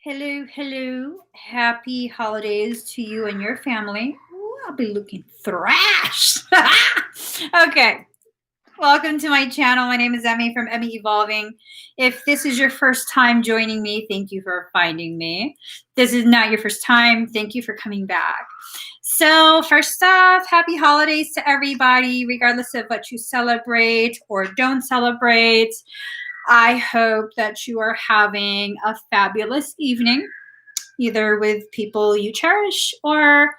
Hello, hello. Happy holidays to you and your family. Ooh, I'll be looking thrashed. Okay. Welcome to my channel. My name is Emmie from Emmie Evolving. If this is your first time joining me, thank you for finding me. This is not your first time. Thank you for coming back. So first off, happy holidays to everybody, regardless of what you celebrate or don't celebrate. I hope that you are having a fabulous evening, either with people you cherish or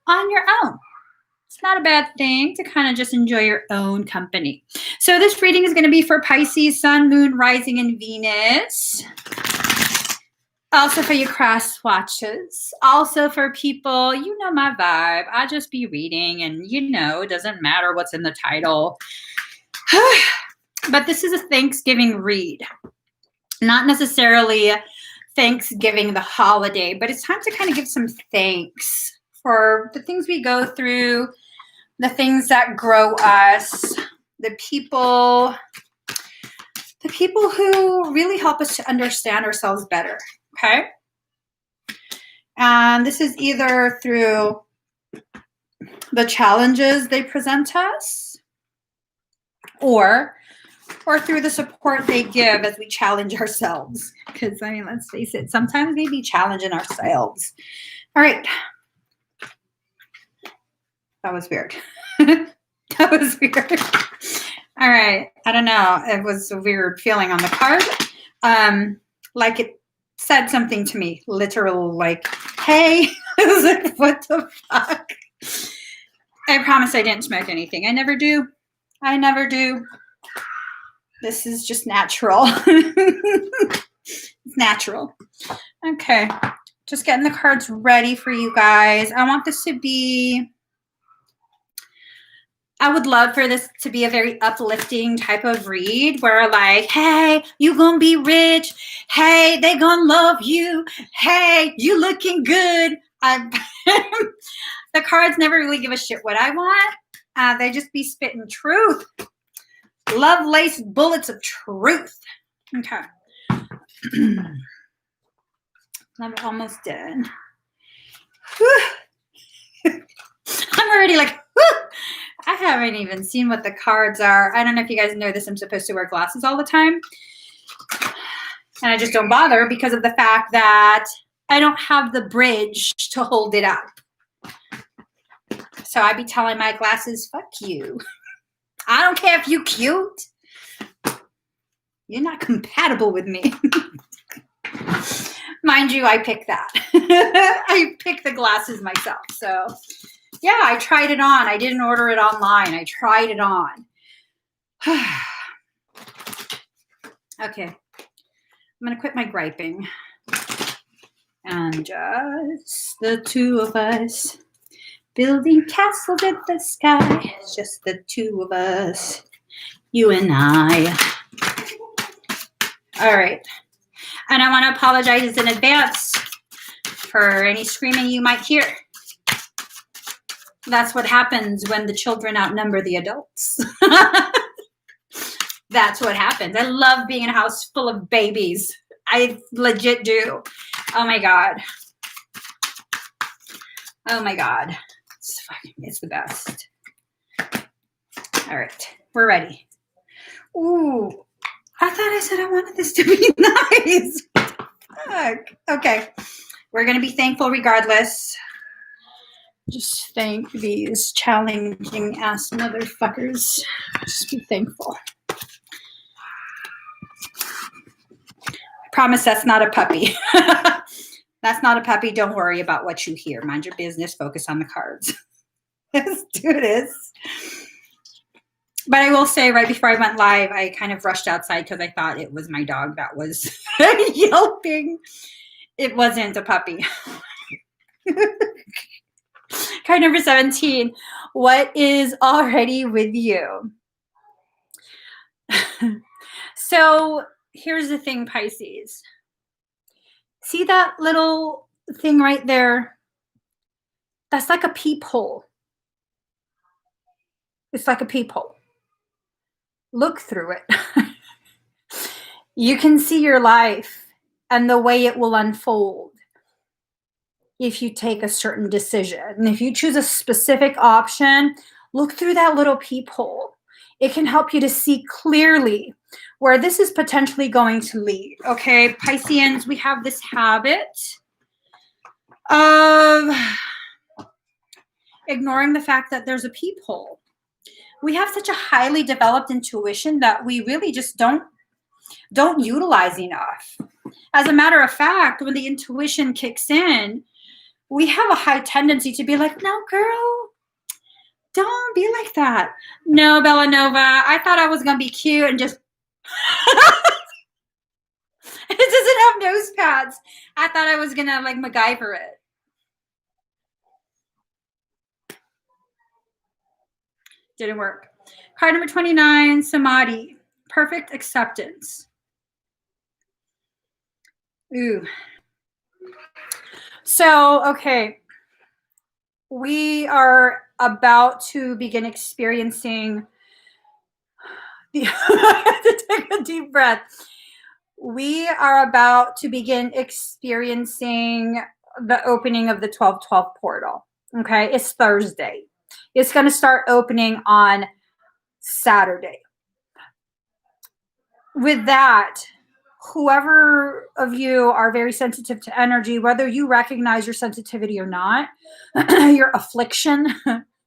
on your own. It's not a bad thing to kind of just enjoy your own company. So this reading is going to be for Pisces, Sun, Moon, Rising, and Venus. Also for your cross watches. Also for people, you know my vibe. I just be reading and it doesn't matter what's in the title. But this is a Thanksgiving read. Not necessarily Thanksgiving, the holiday, but it's time to kind of give some thanks for the things we go through, the things that grow us, the people who really help us to understand ourselves better, okay? And this is either through the challenges they present us or through the support they give as we challenge ourselves. Because, let's face it, sometimes we be challenging ourselves. All right. That was weird. That was weird. All right. I don't know. It was a weird feeling on the card. Like it said something to me. Literal, like, hey. I was like, what the fuck? I promise I didn't smoke anything. I never do. I never do. This is just natural. It's natural. Okay. Just getting the cards ready for you guys. I want this to be, I would love for this to be a very uplifting type of read where like, hey, you gonna be rich. Hey, they gonna love you. Hey, you looking good. The cards never really give a shit what I want. They just be spitting truth. Love-laced bullets of truth. Okay. I'm almost done. I'm already like, whew. I haven't even seen what the cards are. I don't know if you guys know this. I'm supposed to wear glasses all the time. And I just don't bother because of the fact that I don't have the bridge to hold it up. So I be telling my glasses, fuck you. I don't care if you cute. You're not compatible with me. Mind you, I picked that. I picked the glasses myself. So yeah, I tried it on. I didn't order it online. I tried it on. Okay. I'm going to quit my griping. And just the two of us. Building castles in the sky. It's just the two of us. You and I. All right. And I want to apologize in advance for any screaming you might hear. That's what happens when the children outnumber the adults. That's what happens. I love being in a house full of babies. I legit do. Oh my God. Oh my God. It's the best. All right. We're ready. Ooh. I thought I said I wanted this to be nice. Fuck. Okay. We're going to be thankful regardless. Just thank these challenging ass motherfuckers. Just be thankful. I promise that's not a puppy. That's not a puppy. Don't worry about what you hear. Mind your business. Focus on the cards. Let's do this. But I will say right before I went live, I kind of rushed outside because I thought it was my dog that was yelping. It wasn't a puppy. Card number 17. What is already with you? So here's the thing, Pisces. See that little thing right there? That's like a peephole. It's like a peephole. look through it. You can see your life and the way it will unfold if you take a certain decision. And if you choose a specific option, look through that little peephole. It can help you to see clearly where this is potentially going to lead. Okay, Pisceans, we have this habit of ignoring the fact that there's a peephole. We have such a highly developed intuition that we really just don't utilize enough. As a matter of fact, when the intuition kicks in, we have a high tendency to be like, no, girl, don't be like that. No, Bellanova, I thought I was going to be cute and just... It doesn't have nose pads. I thought I was going to like MacGyver it. Didn't work. Card number 29, Samadhi. Perfect acceptance. Ooh. So, okay. We are about to begin experiencing I have to take a deep breath. We are about to begin experiencing the opening of the 12/12 portal. Okay, it's Thursday. It's going to start opening on Saturday. With that, whoever of you are very sensitive to energy, whether you recognize your sensitivity or not, your affliction,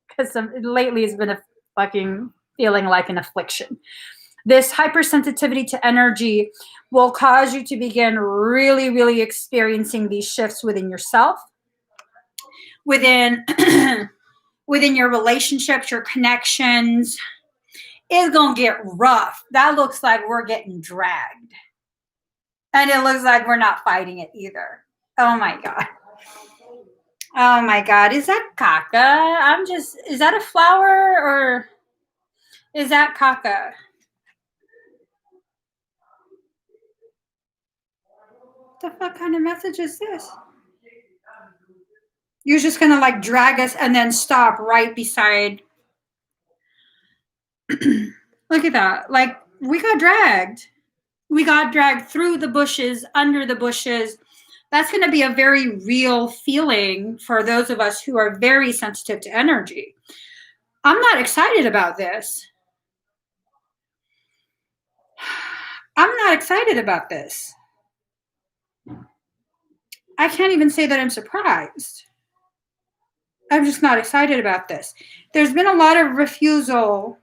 because lately it's been a fucking feeling like an affliction. This hypersensitivity to energy will cause you to begin really, really experiencing these shifts within yourself, within your relationships, your connections. It's going to get rough. That looks like we're getting dragged. And it looks like we're not fighting it either. Oh my God. Oh my God. Is that caca? Is that a flower or is that caca? What the fuck kind of message is this? You're just going to like drag us and then stop right beside. Look at that. Like we got dragged. We got dragged through the bushes, under the bushes. That's going to be a very real feeling for those of us who are very sensitive to energy. I'm not excited about this. I'm not excited about this. I can't even say that I'm surprised. I'm just not excited about this. There's been a lot of refusal.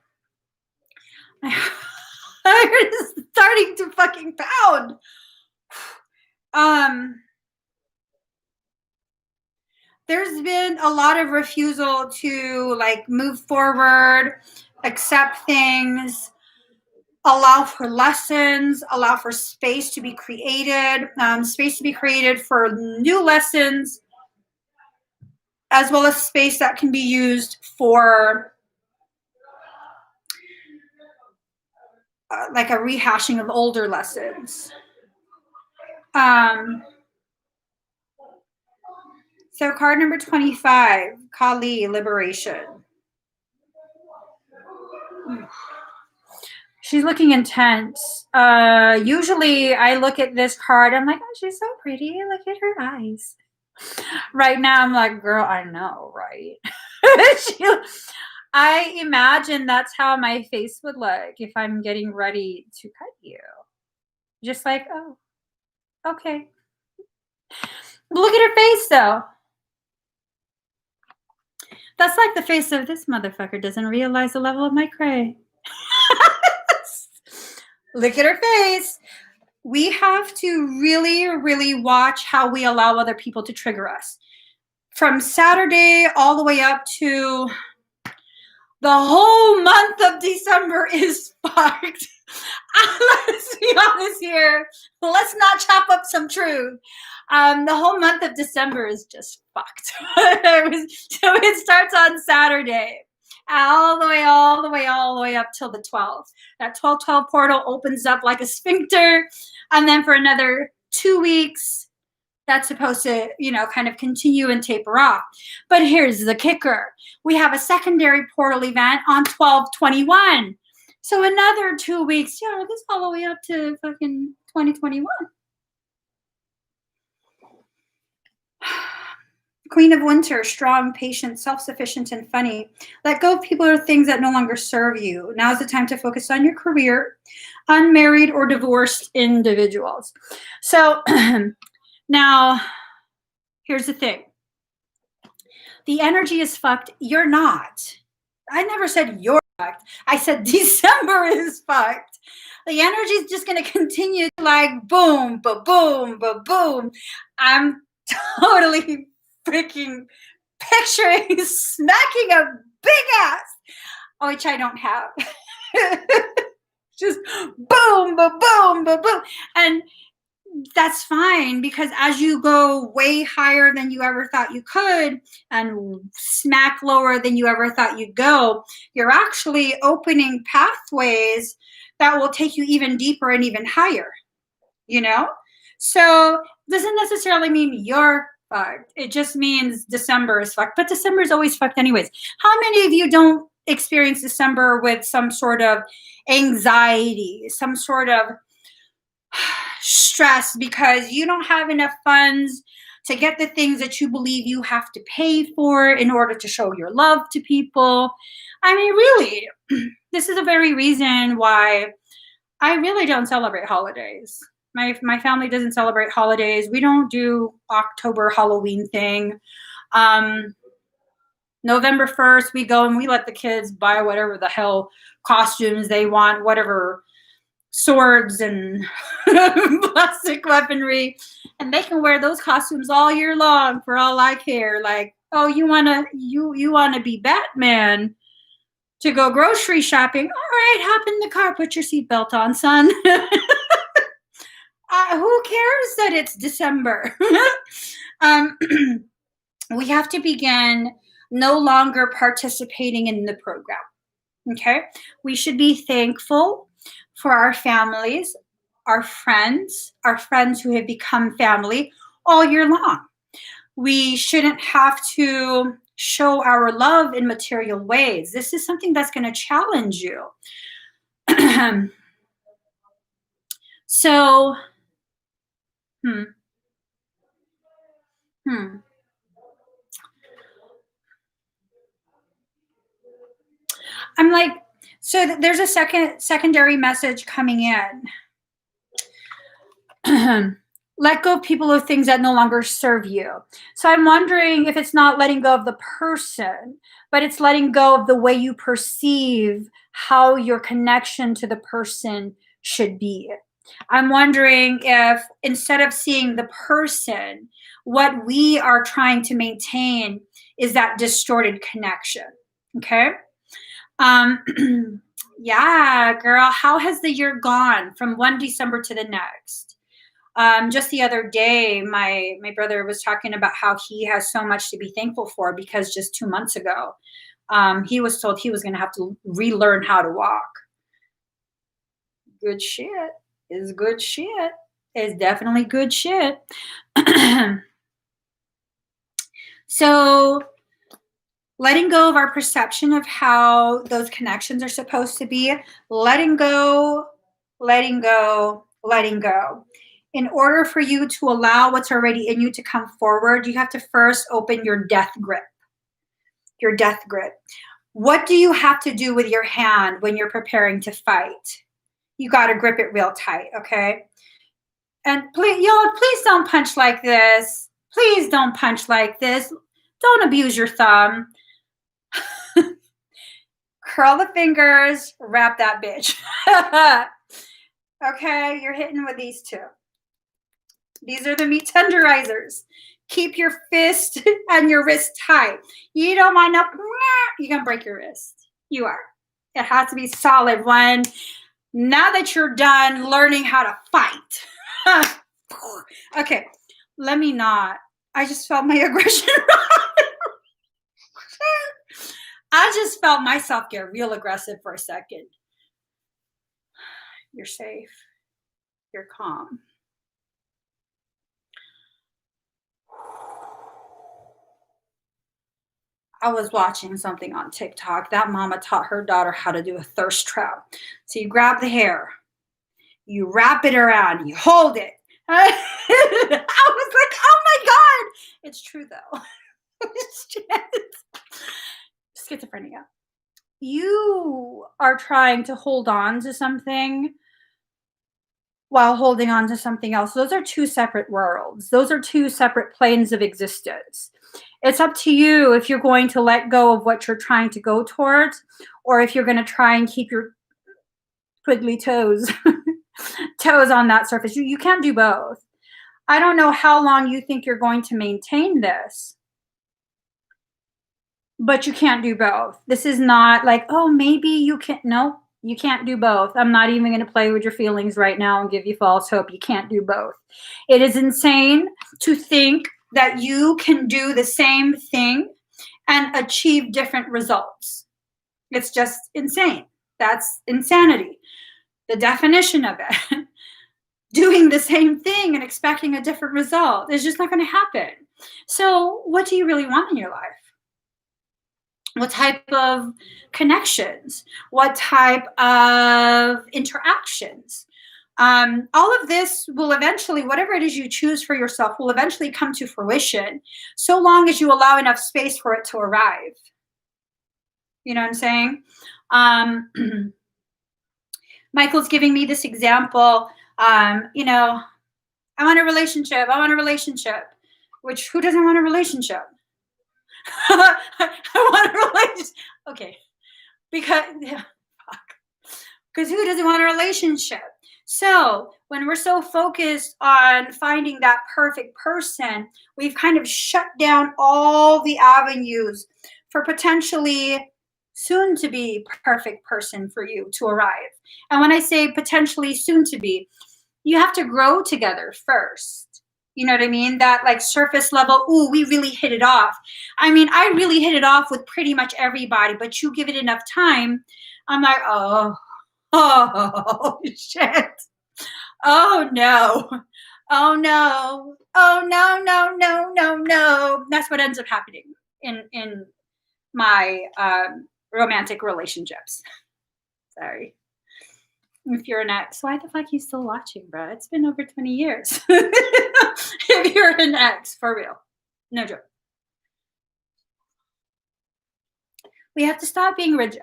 It's starting to fucking pound. There's been a lot of refusal to like move forward, accept things, allow for lessons, allow for space to be created for new lessons, as well as space that can be used for like a rehashing of older lessons. So card number 25, Kali, liberation. She's looking intense. Usually I look at this card, I'm like, oh, she's so pretty. Look at her eyes. Right now I'm like, girl, I know, right? I imagine that's how my face would look if I'm getting ready to cut you. Just like, oh, okay. Look at her face, though. That's like the face of this motherfucker doesn't realize the level of my cray. Look at her face. We have to really, really watch how we allow other people to trigger us. From Saturday all the way up to the whole month of December is fucked. Let's be honest here. Let's not chop up some truth. The whole month of December is just fucked. So it starts on Saturday, all the way up till the 12th. That 12/12 portal opens up like a sphincter, and then for another 2 weeks, that's supposed to, kind of continue and taper off. But here's the kicker. We have a secondary portal event on 12/21. So another 2 weeks, yeah, this all the way up to fucking 2021. Queen of Winter, strong, patient, self-sufficient, and funny. Let go of people or things that no longer serve you. Now's the time to focus on your career, unmarried or divorced individuals. So now, here's the thing. The energy is fucked. You're not. I never said you're fucked. I said December is fucked. The energy is just going to continue like boom, ba-boom, ba-boom. I'm totally freaking picturing smacking a big ass, which I don't have. Just boom, ba-boom, ba-boom. And that's fine, because as you go way higher than you ever thought you could and smack lower than you ever thought you'd go, you're actually opening pathways that will take you even deeper and even higher, you know? So doesn't necessarily mean you're fucked. It just means December is fucked, but December is always fucked anyways. How many of you don't experience December with some sort of anxiety, some sort of stress because you don't have enough funds to get the things that you believe you have to pay for in order to show your love to people? I mean, really, this is a very reason why I really don't celebrate holidays. My family doesn't celebrate holidays. We don't do October Halloween thing. November 1st, we go and we let the kids buy whatever the hell costumes they want, whatever swords and plastic weaponry, and they can wear those costumes all year long for all I care. Like, oh, you wanna be Batman to go grocery shopping? All right, hop in the car, put your seatbelt on, son. Who cares that it's December? We have to begin no longer participating in the program. Okay, we should be thankful for our families, our friends who have become family all year long. We shouldn't have to show our love in material ways. This is something that's going to challenge you. So, I'm like, so there's a secondary message coming in. Let go of people or things that no longer serve you. So I'm wondering if it's not letting go of the person, but it's letting go of the way you perceive how your connection to the person should be. I'm wondering if instead of seeing the person, what we are trying to maintain is that distorted connection. Okay. Yeah, girl, how has the year gone from one December to the next? Just the other day, my brother was talking about how he has so much to be thankful for because just 2 months ago, he was told he was going to have to relearn how to walk. Good shit is good shit. Is definitely good shit. So letting go of our perception of how those connections are supposed to be, letting go, letting go, letting go. In order for you to allow what's already in you to come forward, you have to first open your death grip. Your death grip. What do you have to do with your hand when you're preparing to fight? You got to grip it real tight, okay? And please, y'all, please don't punch like this. Please don't punch like this. Don't abuse your thumb. Curl the fingers, wrap that bitch. Okay, you're hitting with these two. These are the meat tenderizers. Keep your fist and your wrist tight. You don't want to, you're going to break your wrist. You are. It has to be solid one. Now that you're done learning how to fight. Okay, let me not. I just felt my aggression. I just felt myself get real aggressive for a second. You're safe. You're calm. I was watching something on TikTok. That mama taught her daughter how to do a thirst trap. So you grab the hair, you wrap it around, you hold it. I was like, oh my God. It's true though. It's schizophrenia. You are trying to hold on to something while holding on to something else. Those are two separate worlds. Those are two separate planes of existence. It's up to you if you're going to let go of what you're trying to go towards, or if you're going to try and keep your twiggly toes on that surface. You can't do both. I don't know how long you think you're going to maintain this, but you can't do both. This is not like, oh, maybe you can. No, you can't do both. I'm not even going to play with your feelings right now and give you false hope. You can't do both. It is insane to think that you can do the same thing and achieve different results. It's just insane. That's insanity. The definition of it. Doing the same thing and expecting a different result is just not going to happen. So what do you really want in your life? What type of connections? What type of interactions? All of this will eventually, whatever it is you choose for yourself, will eventually come to fruition, so long as you allow enough space for it to arrive. You know what I'm saying? Michael's giving me this example. I want a relationship. I want a relationship. Which, who doesn't want a relationship? I want a relationship. Okay. Because who doesn't want a relationship? So when we're so focused on finding that perfect person, we've kind of shut down all the avenues for potentially soon to be perfect person for you to arrive. And when I say potentially soon to be, you have to grow together first. You know what I mean? That like surface level, ooh, we really hit it off. I mean, I really hit it off with pretty much everybody, but you give it enough time, I'm like, oh shit. Oh no. Oh no. Oh no. That's what ends up happening in my romantic relationships. Sorry. If you're an ex, why the fuck are you still watching, bro? It's been over 20 years. If you're an ex, for real. No joke. We have to stop being rigid.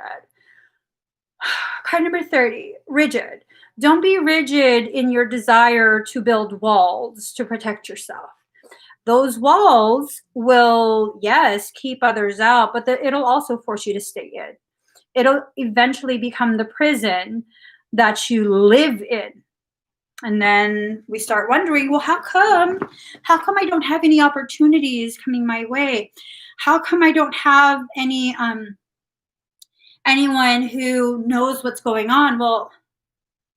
Card number 30, rigid. Don't be rigid in your desire to build walls to protect yourself. Those walls will, yes, keep others out, but it'll also force you to stay in. It'll eventually become the prison that you live in. And then we start wondering, well, how come I don't have any opportunities coming my way? How come I don't have any anyone who knows what's going on? Well,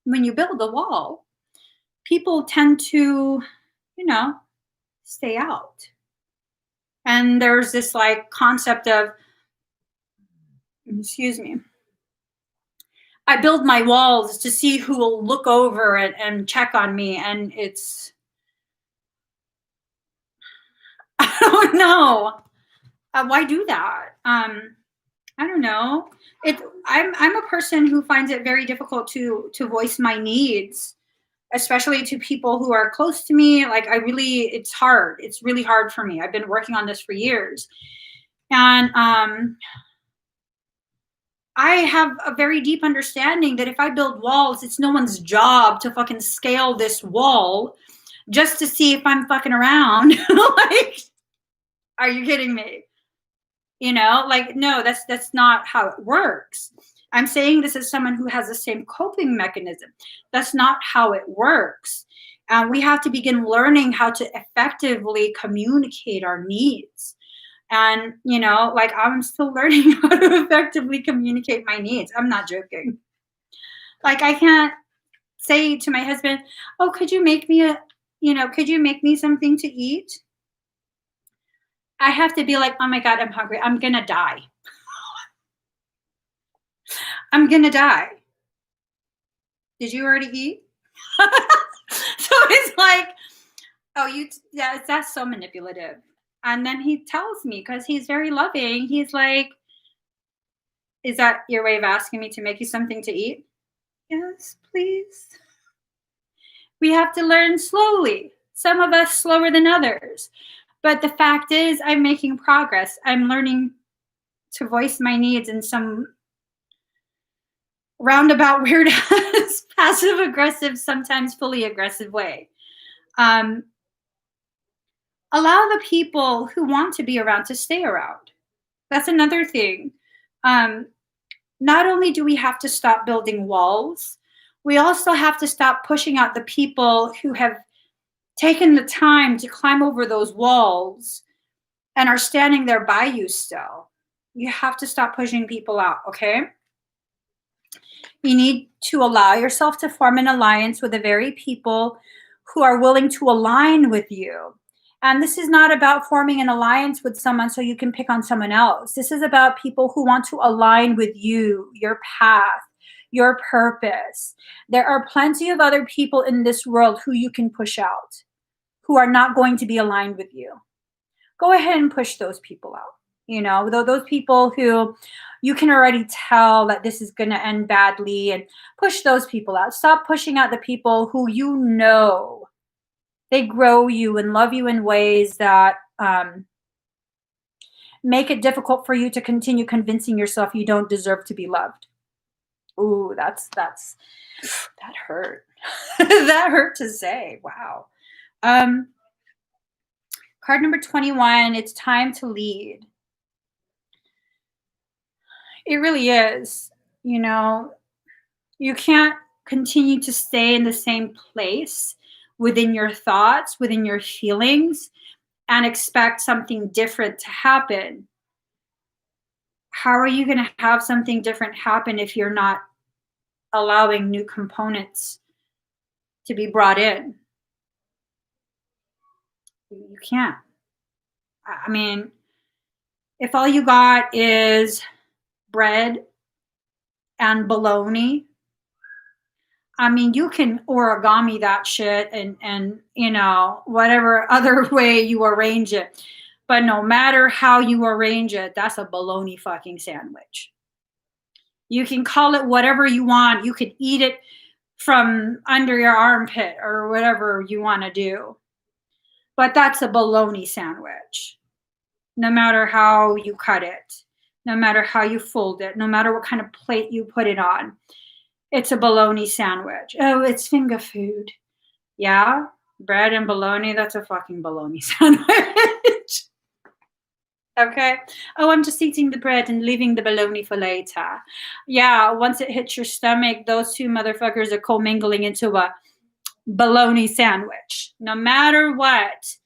when you build a wall, people tend to, stay out. And there's this like concept of, excuse me, I build my walls to see who will look over it and check on me. And it's, I don't know. Why do that? I don't know. I'm a person who finds it very difficult to voice my needs, especially to people who are close to me. Like it's hard. It's really hard for me. I've been working on this for years. And I have a very deep understanding that if I build walls, it's no one's job to fucking scale this wall just to see if I'm fucking around. Like, are you kidding me? No, that's not how it works. I'm saying this as someone who has the same coping mechanism. That's not how it works. We have to begin learning how to effectively communicate our needs. And, I'm still learning how to effectively communicate my needs. I'm not joking. Like, I can't say to my husband, oh, could you make me something to eat? I have to be like, oh my God, I'm hungry. I'm going to die. I'm going to die. Did you already eat? So it's like, oh, that's so manipulative. And then he tells me, because he's very loving, he's like, is that your way of asking me to make you something to eat? Yes, please. We have to learn slowly. Some of us slower than others. But the fact is, I'm making progress. I'm learning to voice my needs in some roundabout, weird, passive aggressive, sometimes fully aggressive way. Um, Allow the people who want to be around to stay around. That's another thing. Um, Not only do we have to stop building walls, we also have to stop pushing out the people who have taken the time to climb over those walls and are standing there by you still. You have to stop pushing people out, okay? You need to allow yourself to form an alliance with the very people who are willing to align with you. And this is not about forming an alliance with someone so you can pick on someone else. This is about people who want to align with you, your path, your purpose. There are plenty of other people in this world who you can push out, who are not going to be aligned with you. Go ahead and push those people out. Those people who you can already tell that this is going to end badly, and push those people out. Stop pushing out the people who they grow you and love you in ways that make it difficult for you to continue convincing yourself you don't deserve to be loved. Ooh, that hurt. That hurt to say. Wow. Card number 21, it's time to lead. It really is. You can't continue to stay in the same place within your thoughts, within your feelings, and expect something different to happen. How are you going to have something different happen if you're not allowing new components to be brought in? You can't. I mean, if all you got is bread and bologna, I mean, you can origami that shit and whatever other way you arrange it. But no matter how you arrange it, that's a bologna fucking sandwich. You can call it whatever you want. You could eat it from under your armpit or whatever you want to do. But that's a bologna sandwich. No matter how you cut it, no matter how you fold it, no matter what kind of plate you put it on. It's a bologna sandwich. Oh, it's finger food. Yeah, bread and bologna, that's a fucking bologna sandwich. Okay. Oh, I'm just eating the bread and leaving the bologna for later. Yeah, once it hits your stomach, those two motherfuckers are commingling into a bologna sandwich. No matter what,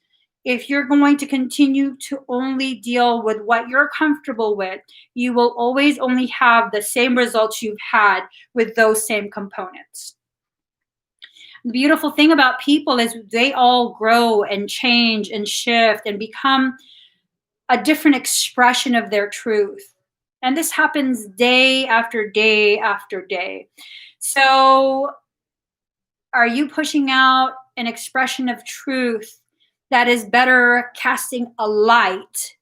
if you're going to continue to only deal with what you're comfortable with, you will always only have the same results you've had with those same components. The beautiful thing about people is they all grow and change and shift and become a different expression of their truth. And this happens day after day after day. So are you pushing out an expression of truth that is better casting a light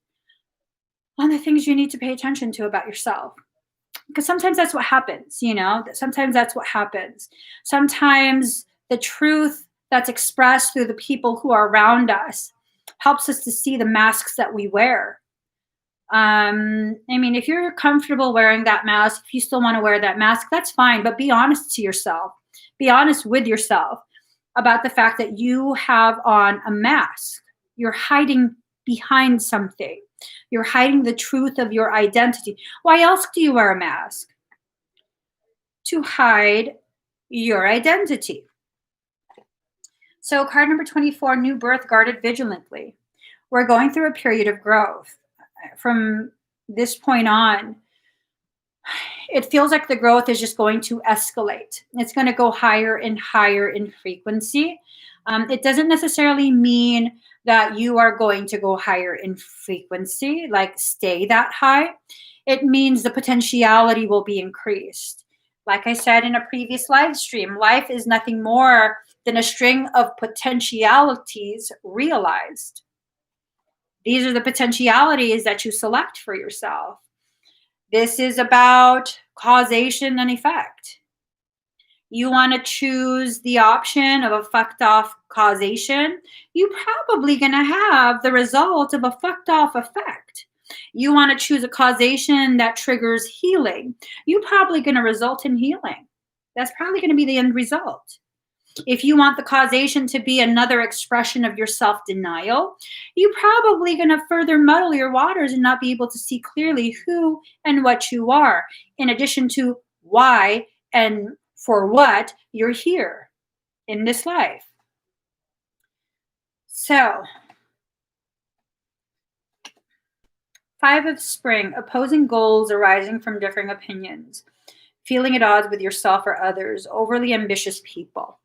on the things you need to pay attention to about yourself? Because sometimes that's what happens, sometimes that's what happens. Sometimes the truth that's expressed through the people who are around us helps us to see the masks that we wear. I mean, if you're comfortable wearing that mask, if you still want to wear that mask, that's fine, but be honest to yourself. Be honest with yourself about the fact that you have on a mask. You're hiding behind something. You're hiding the truth of your identity. Why else do you wear a mask? To hide your identity. So card number 24, new birth guarded vigilantly. We're going through a period of growth. From this point on, it feels like the growth is just going to escalate. It's going to go higher and higher in frequency. It doesn't necessarily mean that you are going to go higher in frequency, like stay that high. It means the potentiality will be increased. Like I said in a previous live stream, life is nothing more than a string of potentialities realized. These are the potentialities that you select for yourself. This is about causation and effect. You want to choose the option of a fucked off causation, you're probably going to have the result of a fucked off effect. You want to choose a causation that triggers healing, you're probably going to result in healing. That's probably going to be the end result. If you want the causation to be another expression of your self-denial, you're probably going to further muddle your waters and not be able to see clearly who and what you are, in addition to why and for what you're here in this life. So, 5 of Spring, opposing goals arising from differing opinions, feeling at odds with yourself or others, overly ambitious people.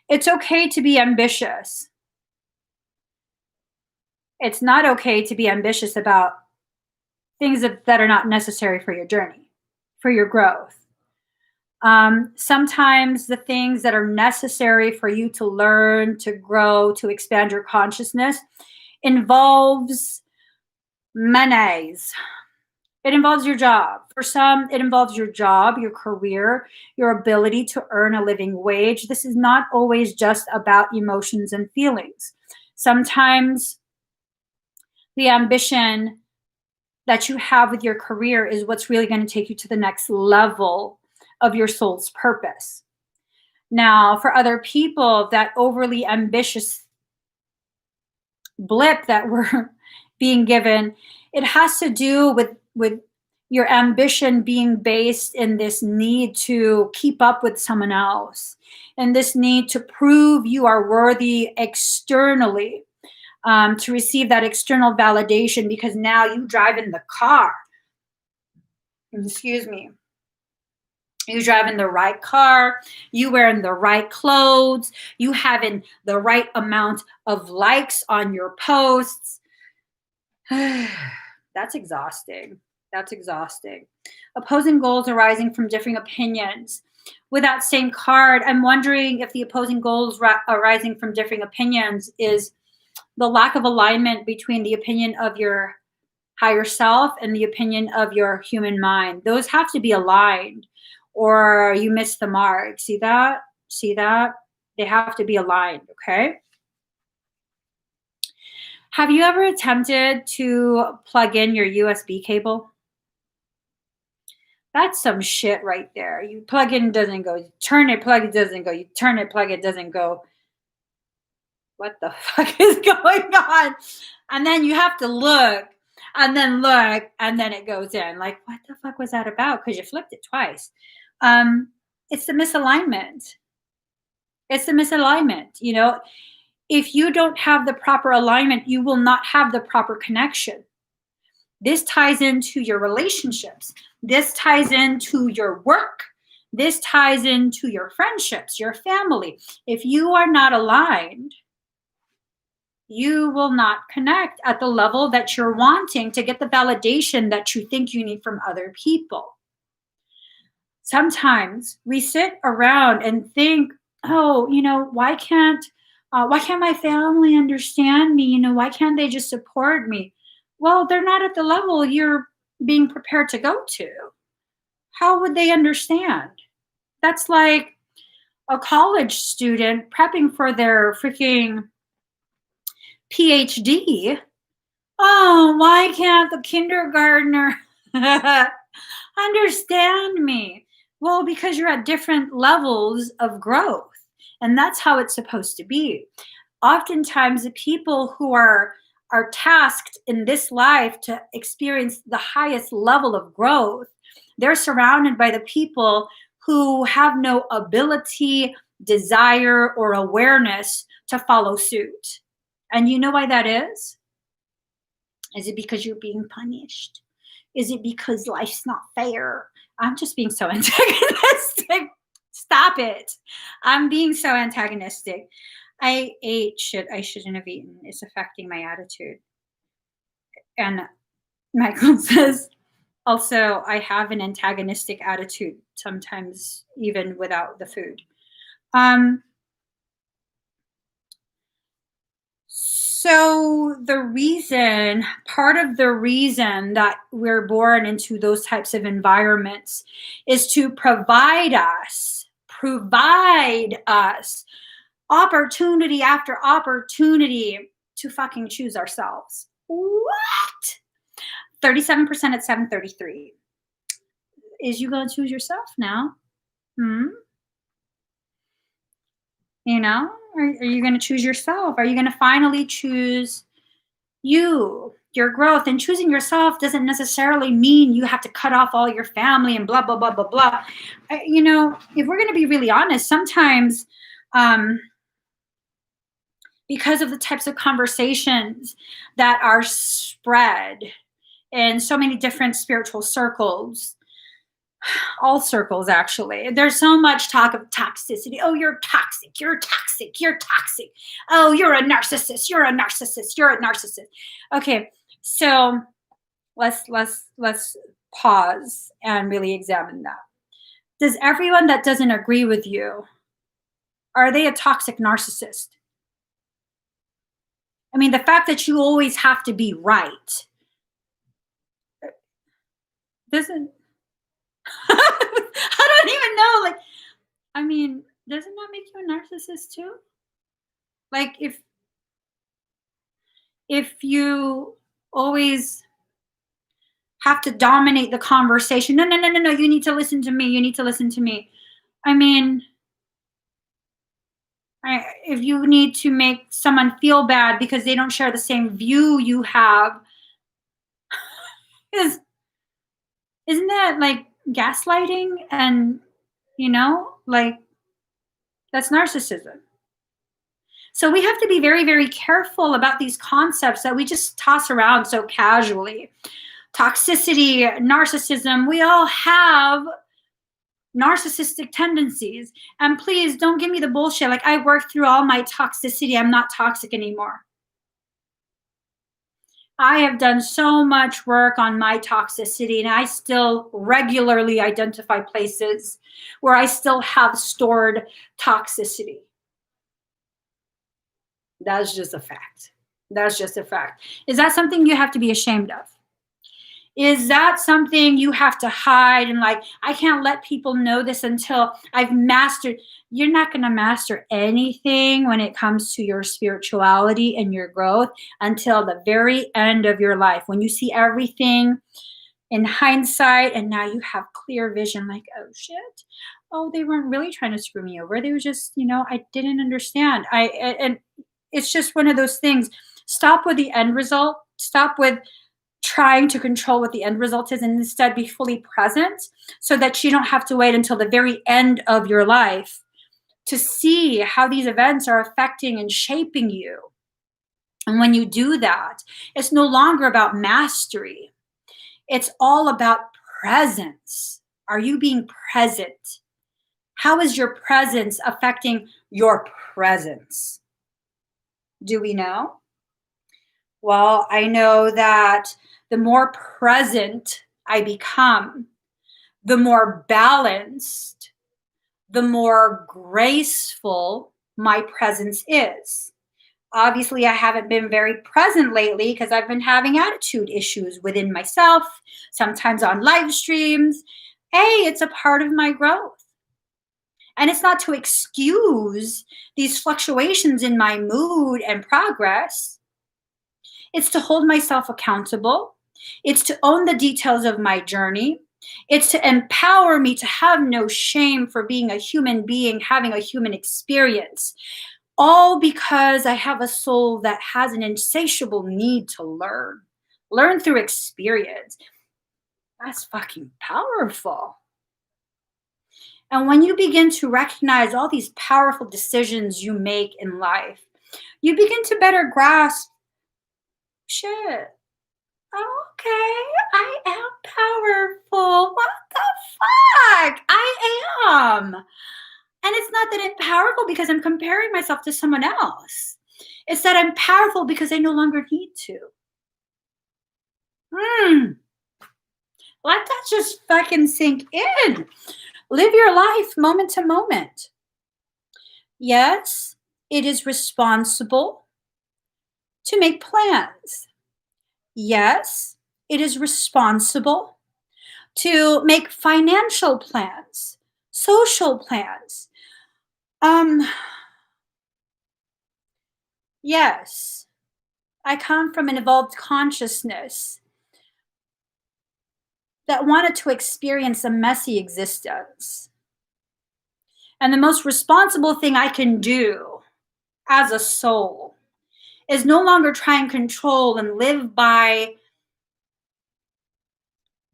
It's okay to be ambitious. It's not okay to be ambitious about things that are not necessary for your journey, for your growth. Sometimes the things that are necessary for you to learn, to grow, to expand your consciousness involves monies. It involves your job. For some, it involves your job, your career, your ability to earn a living wage. This is not always just about emotions and feelings. Sometimes the ambition that you have with your career is what's really going to take you to the next level of your soul's purpose. Now, for other people, that overly ambitious blip that we're being given, it has to do with your ambition being based in this need to keep up with someone else, and this need to prove you are worthy externally, to receive that external validation because now you drive in the car. Excuse me. You driving the right car, you wearing the right clothes, you having the right amount of likes on your posts. That's exhausting. That's exhausting. Opposing goals arising from differing opinions. With that same card, I'm wondering if the opposing goals arising from differing opinions is the lack of alignment between the opinion of your higher self and the opinion of your human mind. Those have to be aligned, or you miss the mark. See that? See that? They have to be aligned, okay? Have you ever attempted to plug in your USB cable? That's some shit right there. You plug in, doesn't go. You turn it, plug it, doesn't go. You turn it, plug it, doesn't go. What the fuck is going on? And then you have to look, and then it goes in. Like, what the fuck was that about? Because you flipped it twice. It's the misalignment. It's the misalignment. You know, if you don't have the proper alignment, you will not have the proper connection. This ties into your relationships. This ties into your work. This ties into your friendships, your family. If you are not aligned, you will not connect at the level that you're wanting to get the validation that you think you need from other people. Sometimes we sit around and think, oh, you know, why can't my family understand me? You know, why can't they just support me? Well, they're not at the level you're being prepared to go to. How would they understand? That's like a college student prepping for their freaking PhD. Oh, why can't the kindergartner understand me? Well, because you're at different levels of growth, and that's how it's supposed to be. Oftentimes, the people who are tasked in this life to experience the highest level of growth, they're surrounded by the people who have no ability, desire, or awareness to follow suit. And you know why that is? Is it because you're being punished? Is it because life's not fair? I'm just being so antagonistic. Stop it. I'm being so antagonistic. I ate shit I shouldn't have eaten. It's affecting my attitude. And Michael says, also, I have an antagonistic attitude sometimes, even without the food. So So part of the reason that we're born into those types of environments is to provide us opportunity after opportunity to fucking choose ourselves. What? 37% at 7:33. Is you gonna choose yourself now? You know, are you going to choose yourself? Are you going to finally choose your growth? And choosing yourself doesn't necessarily mean you have to cut off all your family and blah, blah, blah, blah, blah. If we're going to be really honest, sometimes because of the types of conversations that are spread in so many different spiritual circles, all circles actually, there's so much talk of toxicity. Oh, you're toxic, oh, you're a narcissist, okay. So let's pause and really examine that. Does everyone that doesn't agree with you, are they a toxic narcissist? I mean, the fact that you always have to be right doesn't I don't even know. Like, I mean, doesn't that make you a narcissist too? Like, if you always have to dominate the conversation, no, you need to listen to me. I mean, if you need to make someone feel bad because they don't share the same view you have, isn't that like gaslighting? And like, that's narcissism. So we have to be very, very careful about these concepts that we just toss around so casually. Toxicity, narcissism, we all have narcissistic tendencies. And please don't give me the bullshit. Like, I worked through all my toxicity. I'm not toxic anymore. I have done so much work on my toxicity, and I still regularly identify places where I still have stored toxicity. That's just a fact. Is that something you have to be ashamed of? Is that something you have to hide and like, I can't let people know this until I've mastered? You're not going to master anything when it comes to your spirituality and your growth until the very end of your life, when you see everything in hindsight and now you have clear vision, like, oh shit, oh, they weren't really trying to screw me over. They were just, I didn't understand. And it's just one of those things. Stop with the end result. Stop with trying to control what the end result is, and instead be fully present so that you don't have to wait until the very end of your life to see how these events are affecting and shaping you. And when you do that, it's no longer about mastery. It's all about presence. Are you being present? How is your presence affecting your presence? Do we know? Well, I know that the more present I become, the more balanced, the more graceful my presence is. Obviously, I haven't been very present lately because I've been having attitude issues within myself, sometimes on live streams. Hey, it's a part of my growth. And it's not to excuse these fluctuations in my mood and progress. It's to hold myself accountable. It's to own the details of my journey. It's to empower me to have no shame for being a human being, having a human experience. All because I have a soul that has an insatiable need to learn through experience. That's fucking powerful. And when you begin to recognize all these powerful decisions you make in life, you begin to better grasp, shit, okay, I am powerful. What the fuck? I am. And it's not that I'm powerful because I'm comparing myself to someone else. It's that I'm powerful because I no longer need to. Let that just fucking sink in. Live your life moment to moment. Yes, it is responsible to make plans. Yes, it is responsible to make financial plans, social plans. Um, yes, I come from an evolved consciousness that wanted to experience a messy existence. And the most responsible thing I can do as a soul is no longer try and control and live by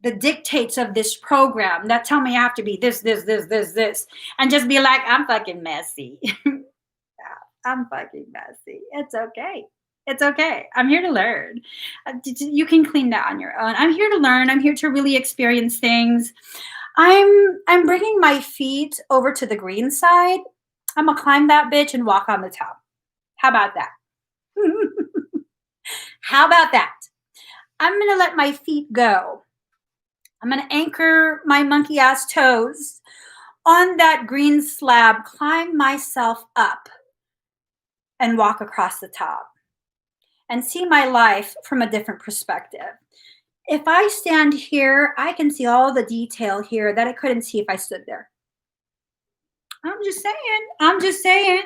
the dictates of this program that tell me I have to be this, and just be like, I'm fucking messy. I'm fucking messy. It's okay. It's okay. I'm here to learn. You can clean that on your own. I'm here to learn. I'm here to really experience things. I'm bringing my feet over to the green side. I'm gonna climb that bitch and walk on the top. How about that? How about that? I'm gonna let my feet go. I'm gonna anchor my monkey ass toes on that green slab, climb myself up, and walk across the top and see my life from a different perspective. If I stand here, I can see all the detail here that I couldn't see if I stood there. I'm just saying. I'm just saying.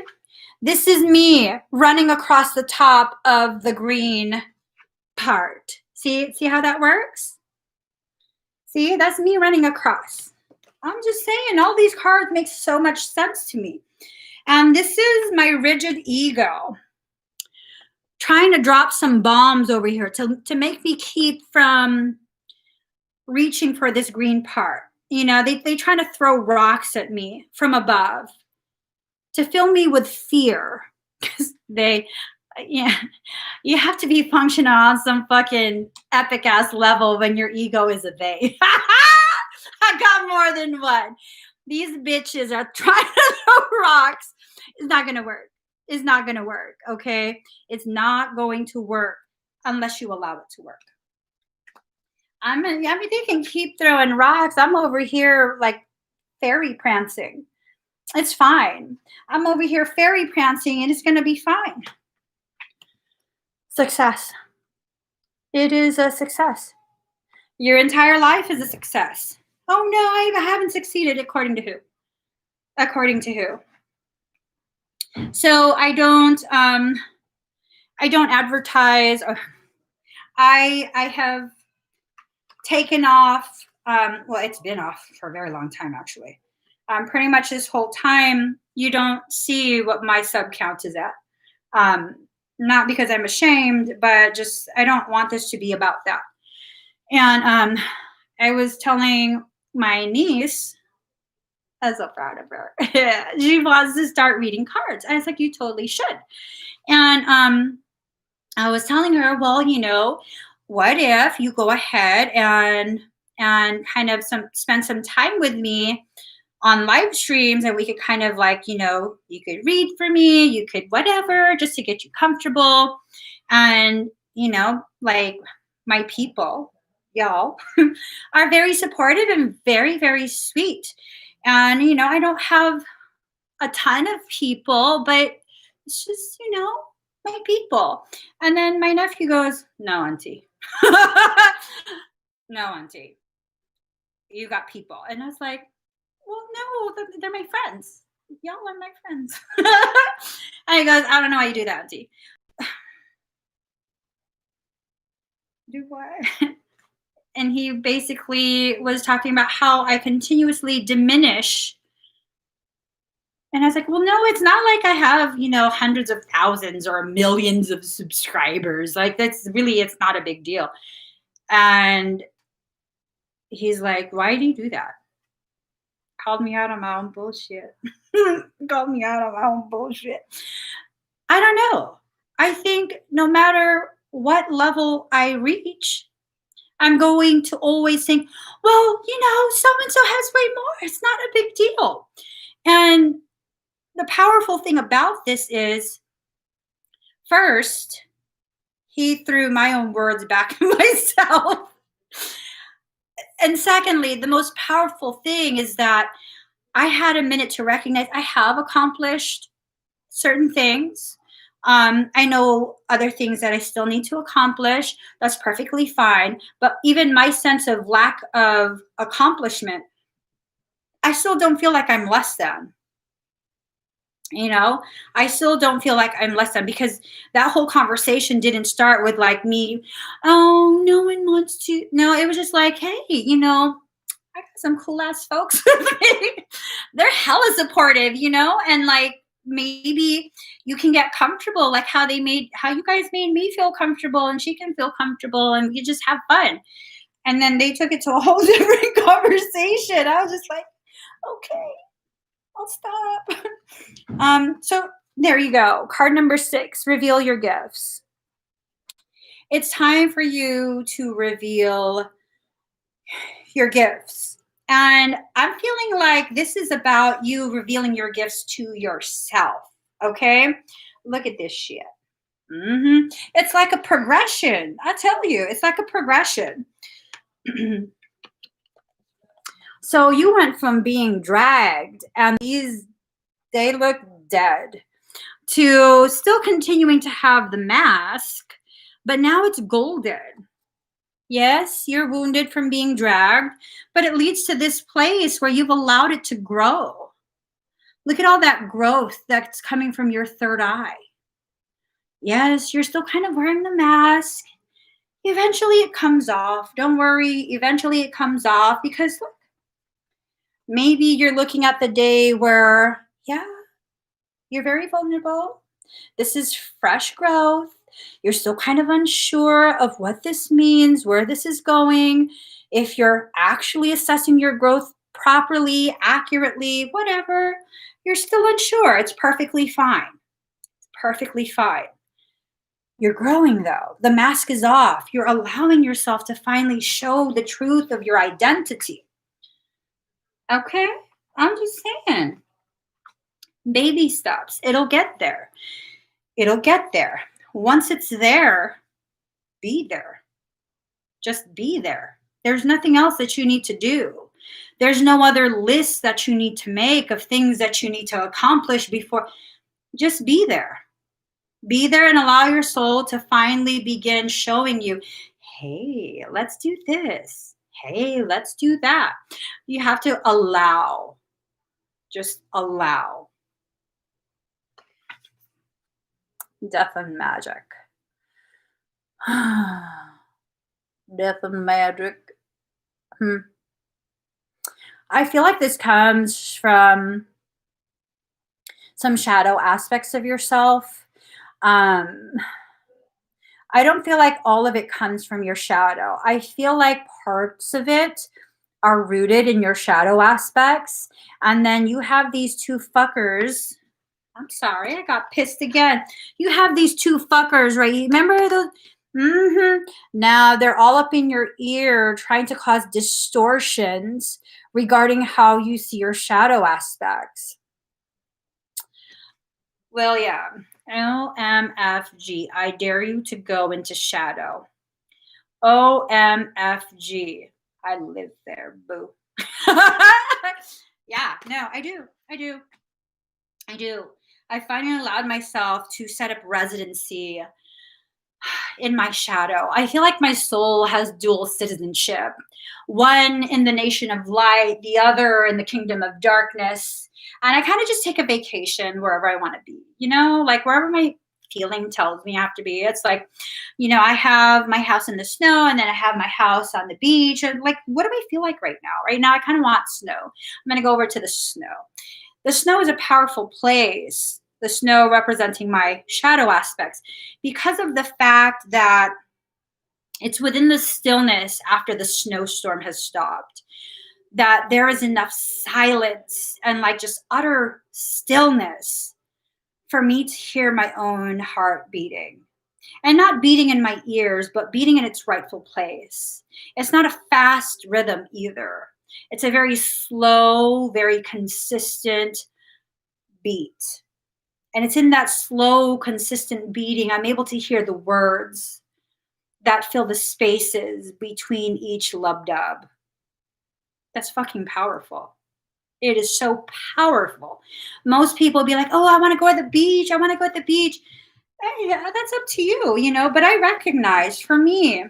This is me running across the top of the green part. See how that works? See, that's me running across. I'm just saying, all these cards make so much sense to me. And this is my rigid ego trying to drop some bombs over here to make me keep from reaching for this green part. You know, they try to throw rocks at me from above to fill me with fear. Because you have to be functional on some fucking epic ass level when your ego is a they. I got more than one. These bitches are trying to throw rocks. It's not going to work. It's not going to work, okay? It's not going to work unless you allow it to work. I mean, they can keep throwing rocks. I'm over here like fairy prancing. It's fine. I'm over here fairy prancing and it's going to be fine. Success. It is a success. Your entire life is a success. Oh no, I haven't succeeded. According to who? According to who? So I don't advertise. I have taken off. Well, it's been off for a very long time, actually. Pretty much this whole time, you don't see what my sub count is at. Not because I'm ashamed, but just I don't want this to be about that. And I was telling my niece, I'm so proud of her. She wants to start reading cards. I was like, you totally should. And I was telling her, well, you know, what if you go ahead and kind of spend some time with me on live streams, and we could kind of like, you know, you could read for me, you could whatever, just to get you comfortable. And, you know, like my people, y'all, are very supportive and very, very sweet. And, you know, I don't have a ton of people, but it's just, you know, my people. And then my nephew goes, no, auntie. No, auntie. You got people. And I was like, well, no, they're my friends. Y'all are my friends. And he goes, I don't know how you do that, auntie. Do what? And he basically was talking about how I continuously diminish. And I was like, well, no, it's not like I have, you know, hundreds of thousands or millions of subscribers. Like, that's really, it's not a big deal. And he's like, why do you do that? Called me out on my own bullshit. Called me out on my own bullshit. I don't know. I think no matter what level I reach, I'm going to always think, well, you know, so-and-so has way more. It's not a big deal. And the powerful thing about this is, first, he threw my own words back at myself. And secondly, the most powerful thing is that I had a minute to recognize I have accomplished certain things I know other things that I still need to accomplish. That's perfectly fine. But even my sense of lack of accomplishment, I still don't feel like I'm less than. You know, I still don't feel like I'm less than, because that whole conversation didn't start with like me, oh, no one wants to. No, it was just like, hey, I got some cool ass folks with me. They're hella supportive, and like maybe you can get comfortable, like how you guys made me feel comfortable, and she can feel comfortable, and you just have fun. And then they took it to a whole different conversation. I was just like, okay, I'll stop. So there you go. Card number 6, reveal your gifts. It's time for you to reveal your gifts. And I'm feeling like this is about you revealing your gifts to yourself. Okay? Look at this shit. It's like a progression. I tell you, it's like a progression. So you went from being dragged, and they look dead, to still continuing to have the mask, but now it's golden. Yes, you're wounded from being dragged, but it leads to this place where you've allowed it to grow. Look at all that growth that's coming from your third eye. Yes, you're still kind of wearing the mask. Eventually it comes off. Don't worry. Eventually it comes off, because look, maybe you're looking at the day where, yeah, you're very vulnerable. This is fresh growth. You're still kind of unsure of what this means, where this is going, if you're actually assessing your growth properly, accurately, whatever. You're still unsure. It's perfectly fine. It's perfectly fine. You're growing though. The mask is off. You're allowing yourself to finally show the truth of your identity. Okay? I'm just saying. Baby steps. It'll get there. It'll get there. Once it's there, be there. Just be there. There's nothing else that you need to do. There's no other list that you need to make of things that you need to accomplish before. Just be there. Be there and allow your soul to finally begin showing you, hey, let's do this. Hey, let's do that. You have to allow. Just allow. Death and magic. Death and magic. I feel like this comes from some shadow aspects of yourself. I don't feel like all of it comes from your shadow. I feel like parts of it are rooted in your shadow aspects. And then you have these two fuckers. I'm sorry, I got pissed again. You have these two fuckers, right? Remember the Now they're all up in your ear trying to cause distortions regarding how you see your shadow aspects. Well, yeah. OMFG. I dare you to go into shadow. OMFG. I live there, boo. Yeah, no, I do. I finally allowed myself to set up residency in my shadow. I feel like my soul has dual citizenship, one in the nation of light, the other in the kingdom of darkness. And I kind of just take a vacation wherever I want to be, like wherever my feeling tells me I have to be. It's like, I have my house in the snow, and then I have my house on the beach. And like, what do I feel like right now? Right now, I kind of want snow. I'm going to go over to the snow. The snow is a powerful place. The snow representing my shadow aspects, because of the fact that it's within the stillness after the snowstorm has stopped, that there is enough silence and like just utter stillness for me to hear my own heart beating. And not beating in my ears, but beating in its rightful place. It's not a fast rhythm either. It's a very slow, very consistent beat. And it's in that slow, consistent beating, I'm able to hear the words that fill the spaces between each lub dub. That's fucking powerful. It is so powerful. Most people be like, oh, I want to go at the beach. I want to go at the beach. Yeah, that's up to you, but I recognize for me,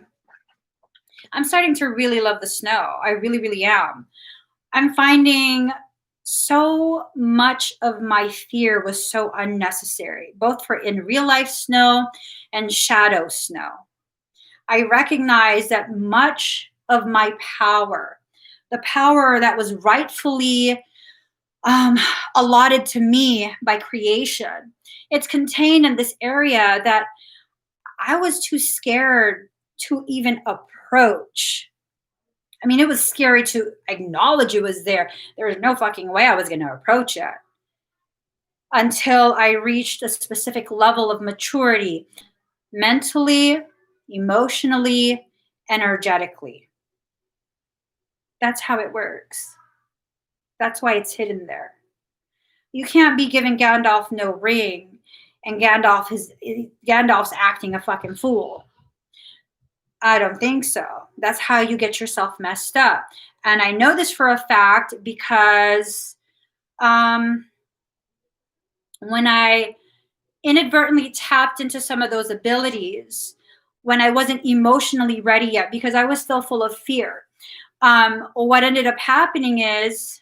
I'm starting to really love the snow. I really, really am. I'm finding so much of my fear was so unnecessary, both for in real life snow and shadow snow. I recognize that much of my power, the power that was rightfully um, allotted to me by creation, it's contained in this area that I was too scared to even approach. I mean, it was scary to acknowledge it was there. There was no fucking way I was going to approach it until I reached a specific level of maturity mentally, emotionally, energetically. That's how it works. That's why it's hidden there. You can't be giving Gandalf no ring and Gandalf's acting a fucking fool. I don't think so. That's how you get yourself messed up. And I know this for a fact because um, when I inadvertently tapped into some of those abilities, when I wasn't emotionally ready yet, because I was still full of fear, what ended up happening is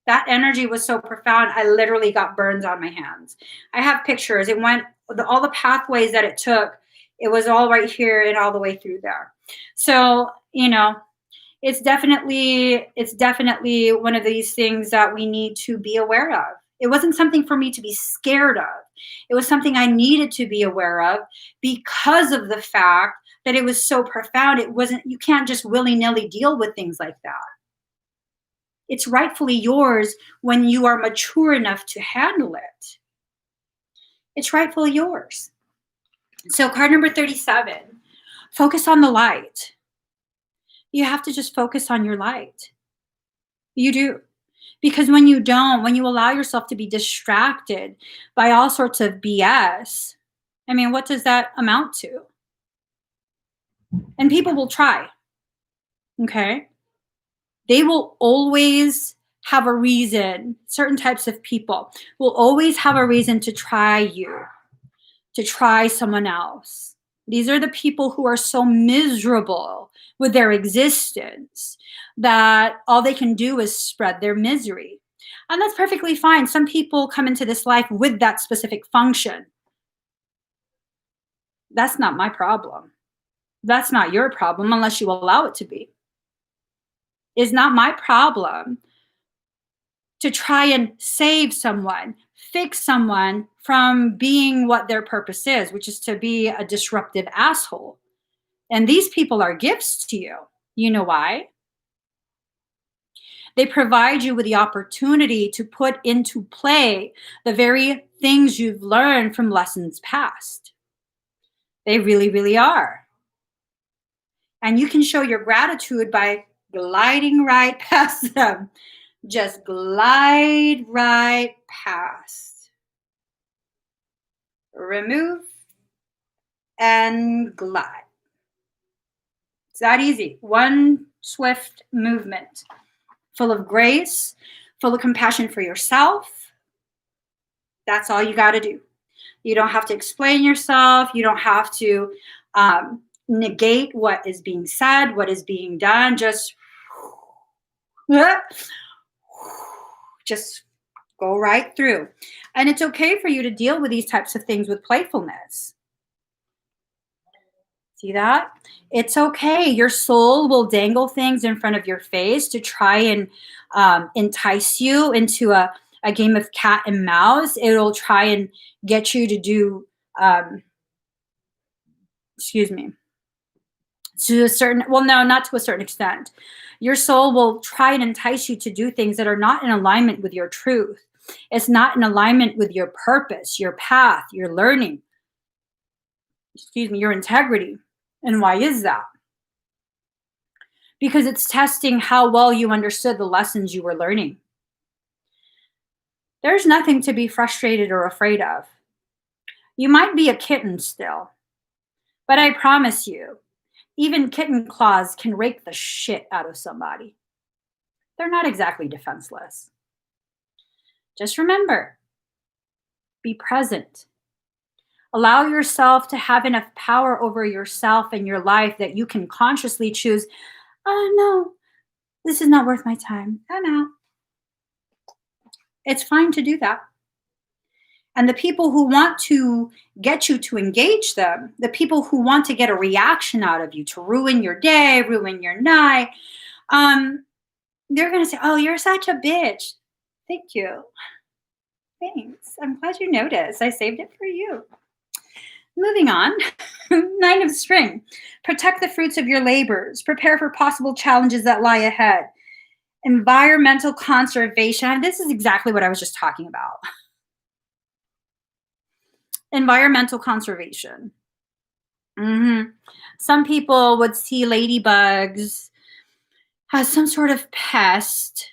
that energy was so profound, I literally got burns on my hands. I have pictures. It went, all the pathways that it took, it was all right here and all the way through there. So, it's definitely one of these things that we need to be aware of. It wasn't something for me to be scared of. It was something I needed to be aware of because of the fact that it was so profound. You can't just willy-nilly deal with things like that. It's rightfully yours when you are mature enough to handle it. It's rightfully yours. So, card number 37, focus on the light. You have to just focus on your light. You do. Because when you don't, when you allow yourself to be distracted by all sorts of BS, I mean, what does that amount to? And people will try, okay? They will always have a reason. Certain types of people will always have a reason to try you, to try someone else. These are the people who are so miserable with their existence that all they can do is spread their misery. And that's perfectly fine. Some people come into this life with that specific function. That's not my problem. That's not your problem unless you allow it to be. It's not my problem to try and save someone, fix someone from being what their purpose is, which is to be a disruptive asshole. And these people are gifts to you. You know why? They provide you with the opportunity to put into play the very things you've learned from lessons past. They really, really are. And you can show your gratitude by gliding right past them. Just glide right past. Remove and glide. It's that easy. One swift movement, full of grace, full of compassion for yourself. That's all you got to do. You don't have to explain yourself. You don't have to negate what is being said, what is being done. Just go right through. And it's okay for you to deal with these types of things with playfulness. See that? It's okay. Your soul will dangle things in front of your face to try and entice you into a game of cat and mouse. It'll try and get you to do, excuse me, to a certain, well, no, not to a certain extent. Your soul will try and entice you to do things that are not in alignment with your truth. It's not in alignment with your purpose, your path, your learning, your integrity. And why is that? Because it's testing how well you understood the lessons you were learning. There's nothing to be frustrated or afraid of. You might be a kitten still, but I promise you, even kitten claws can rake the shit out of somebody. They're not exactly defenseless. Just remember, be present, Allow yourself to have enough power over yourself and your life that you can consciously choose, oh no, this is not worth my time. I'm out. It's fine to do that. And the people who want to get you to engage them, the people who want to get a reaction out of you, to ruin your day, ruin your night, they're going to say, oh, you're such a bitch. Thank you. Thanks. I'm glad you noticed. I saved it for you. Moving on. 9 of String. Protect the fruits of your labors. Prepare for possible challenges that lie ahead. Environmental conservation. This is exactly what I was just talking about. Environmental conservation. Some people would see ladybugs as some sort of pest.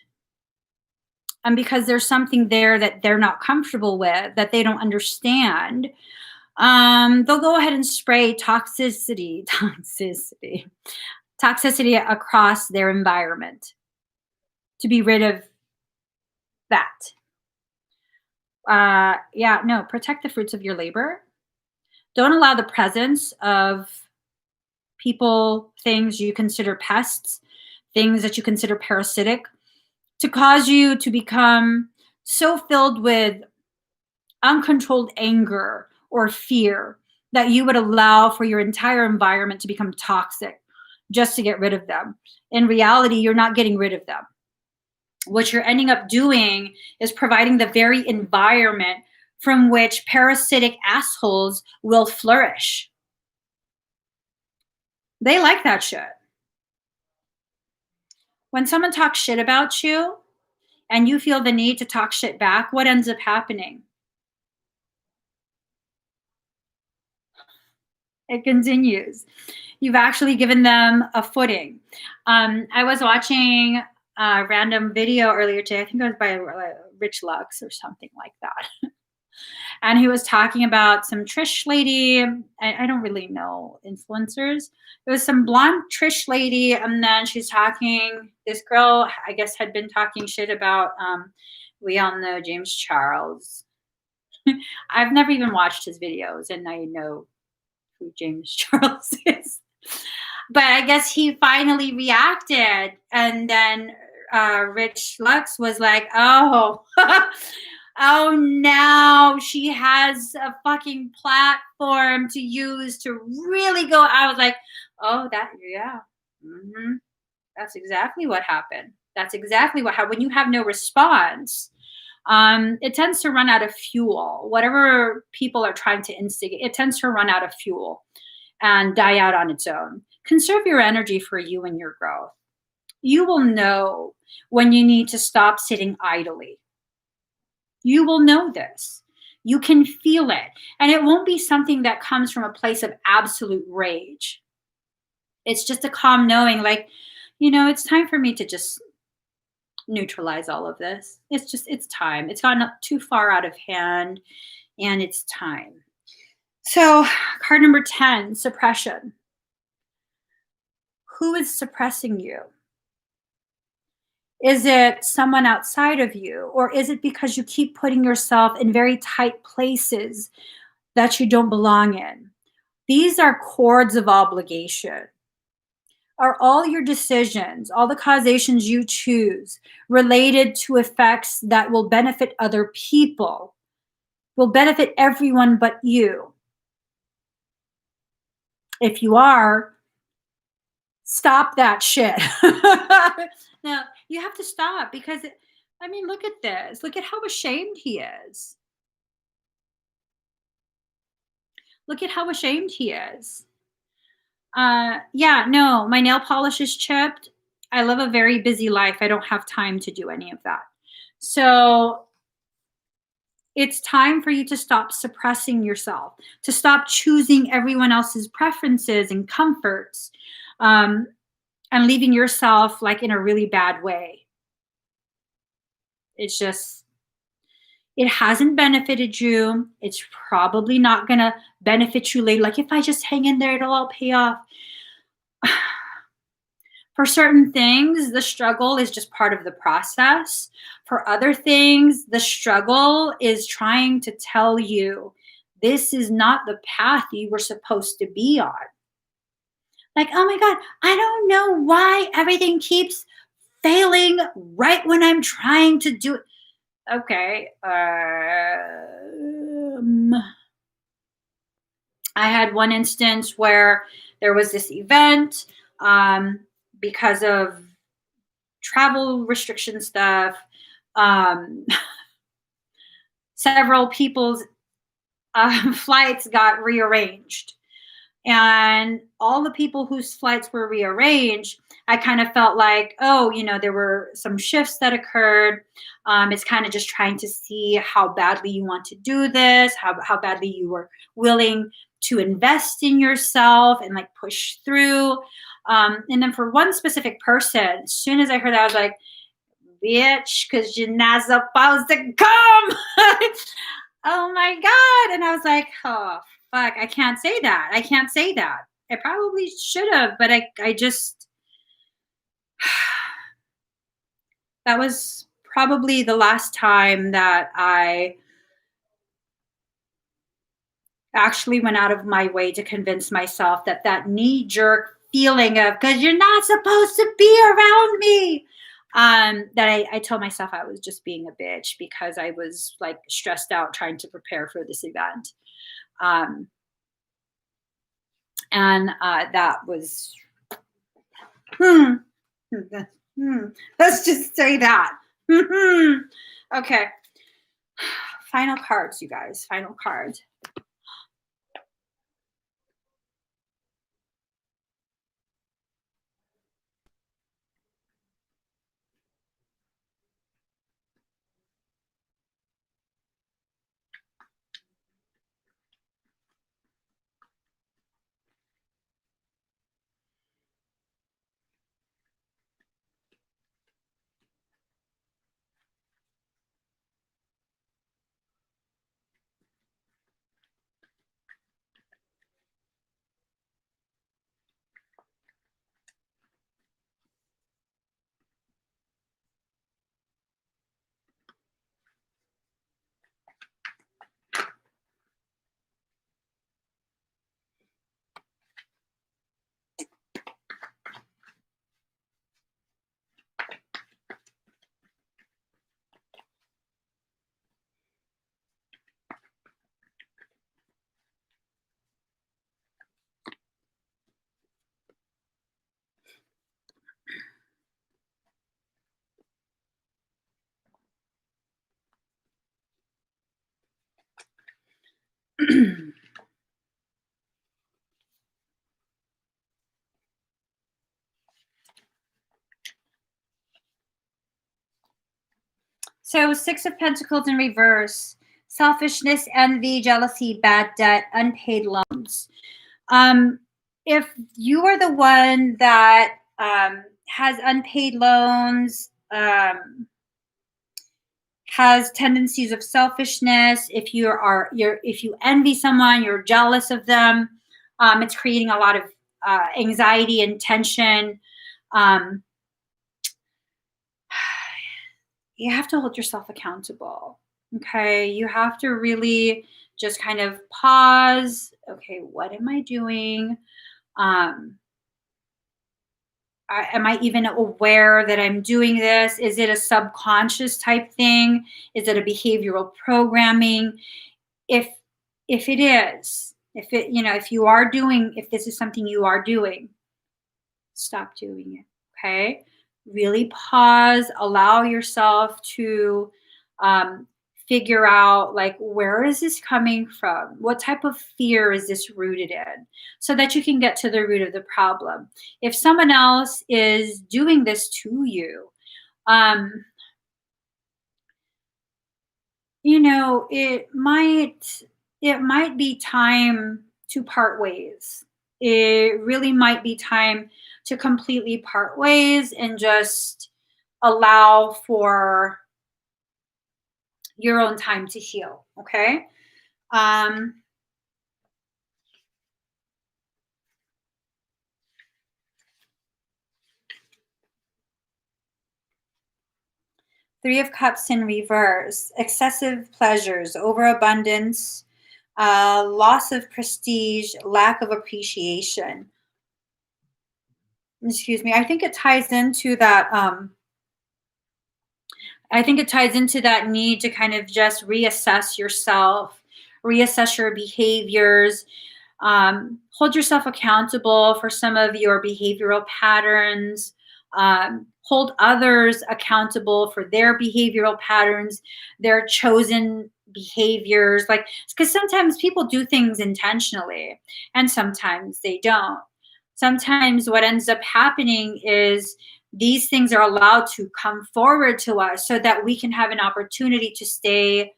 And because there's something there that they're not comfortable with, that they don't understand, they'll go ahead and spray toxicity across their environment to be rid of that. Protect the fruits of your labor. Don't allow the presence of people, things you consider pests, things that you consider parasitic, to cause you to become so filled with uncontrolled anger or fear that you would allow for your entire environment to become toxic just to get rid of them. In reality, you're not getting rid of them. What you're ending up doing is providing the very environment from which parasitic assholes will flourish. They like that shit. When someone talks shit about you and you feel the need to talk shit back, what ends up happening? It continues. You've actually given them a footing. I was watching a random video earlier today. I think it was by Rich Lux or something like that. And he was talking about some Trish lady. I don't really know influencers. It was some blonde Trish lady. And then she's talking, this girl, I guess, had been talking shit about, we all know James Charles. I've never even watched his videos, and I know who James Charles is. But I guess he finally reacted. And then Rich Lux was like, oh, oh, now she has a fucking platform to use to really go. I was like, oh, that's exactly what happened. That's exactly what happened. When you have no response, it tends to run out of fuel. Whatever people are trying to instigate, it tends to run out of fuel and die out on its own. Conserve your energy for you and your growth. You will know when you need to stop sitting idly. You will know this. You can feel it. And it won't be something that comes from a place of absolute rage. It's just a calm knowing, like, it's time for me to just neutralize all of this. It's time. It's gotten too far out of hand, and it's time. So, card number 10, suppression. Who is suppressing you? Is it someone outside of you? Or is it because you keep putting yourself in very tight places that you don't belong in? These are cords of obligation. Are all your decisions, all the causations you choose, related to effects that will benefit other people, will benefit everyone but you? If you are, stop that shit. Now, you have to stop because, look at this. Look at how ashamed he is. Look at how ashamed he is. My nail polish is chipped. I live a very busy life. I don't have time to do any of that. So it's time for you to stop suppressing yourself, to stop choosing everyone else's preferences and comforts, and leaving yourself like in a really bad way. It's just, it hasn't benefited you. It's probably not going to benefit you later. Like, if I just hang in there, it'll all pay off. For certain things, the struggle is just part of the process. For other things, the struggle is trying to tell you this is not the path you were supposed to be on. Like, oh my God, I don't know why everything keeps failing right when I'm trying to do it. Okay. I had one instance where there was this event, because of travel restriction stuff. Um, Several people's flights got rearranged. And all the people whose flights were rearranged, I kind of felt like, oh, there were some shifts that occurred. It's kind of just trying to see how badly you want to do this, how badly you were willing to invest in yourself and like push through. And then for one specific person, as soon as I heard that, I was like, bitch, because you're not supposed to come. Oh my God. And I was like, oh, fuck, I can't say that. I can't say that. I probably should have, but I just, that was probably the last time that I actually went out of my way to convince myself that knee jerk feeling of, because you're not supposed to be around me. That I told myself I was just being a bitch because I was like stressed out trying to prepare for this event. And that was, let's just say that. Okay. Final cards, you guys. Final card. So 6 of Pentacles in reverse, selfishness, envy, jealousy, bad debt, unpaid loans. If you are the one that has unpaid loans, has tendencies of selfishness, if you envy someone, you're jealous of them, it's creating a lot of anxiety and tension. You have to hold yourself accountable. Okay. You have to really just kind of pause. Okay. What am I doing? Am I even aware that I'm doing this? Is it a subconscious type thing? Is it a behavioral programming? If it is, if this is something you are doing, stop doing it. Okay. Really pause, allow yourself to figure out, like, where is this coming from? What type of fear is this rooted in? So that you can get to the root of the problem. If someone else is doing this to you, it might be time to part ways. It really might be time to completely part ways and just allow for your own time to heal. Okay. um 3 of Cups in reverse, excessive pleasures, overabundance, loss of prestige, lack of appreciation. Excuse me. I think it ties into that. I think it ties into that need to kind of just reassess yourself, reassess your behaviors, hold yourself accountable for some of your behavioral patterns, hold others accountable for their behavioral patterns, their chosen behaviors. Like, because sometimes people do things intentionally and sometimes they don't. Sometimes what ends up happening is these things are allowed to come forward to us so that we can have an opportunity to stay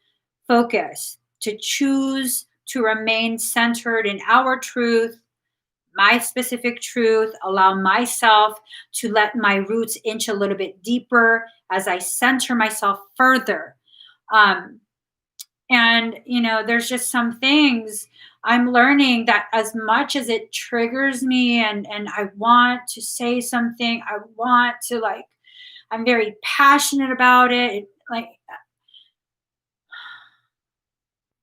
focused, to choose to remain centered in our truth, my specific truth, allow myself to let my roots inch a little bit deeper as I center myself further. Um, and, there's just some things I'm learning that as much as it triggers me and I want to say something, I want to like, I'm very passionate about it. Like,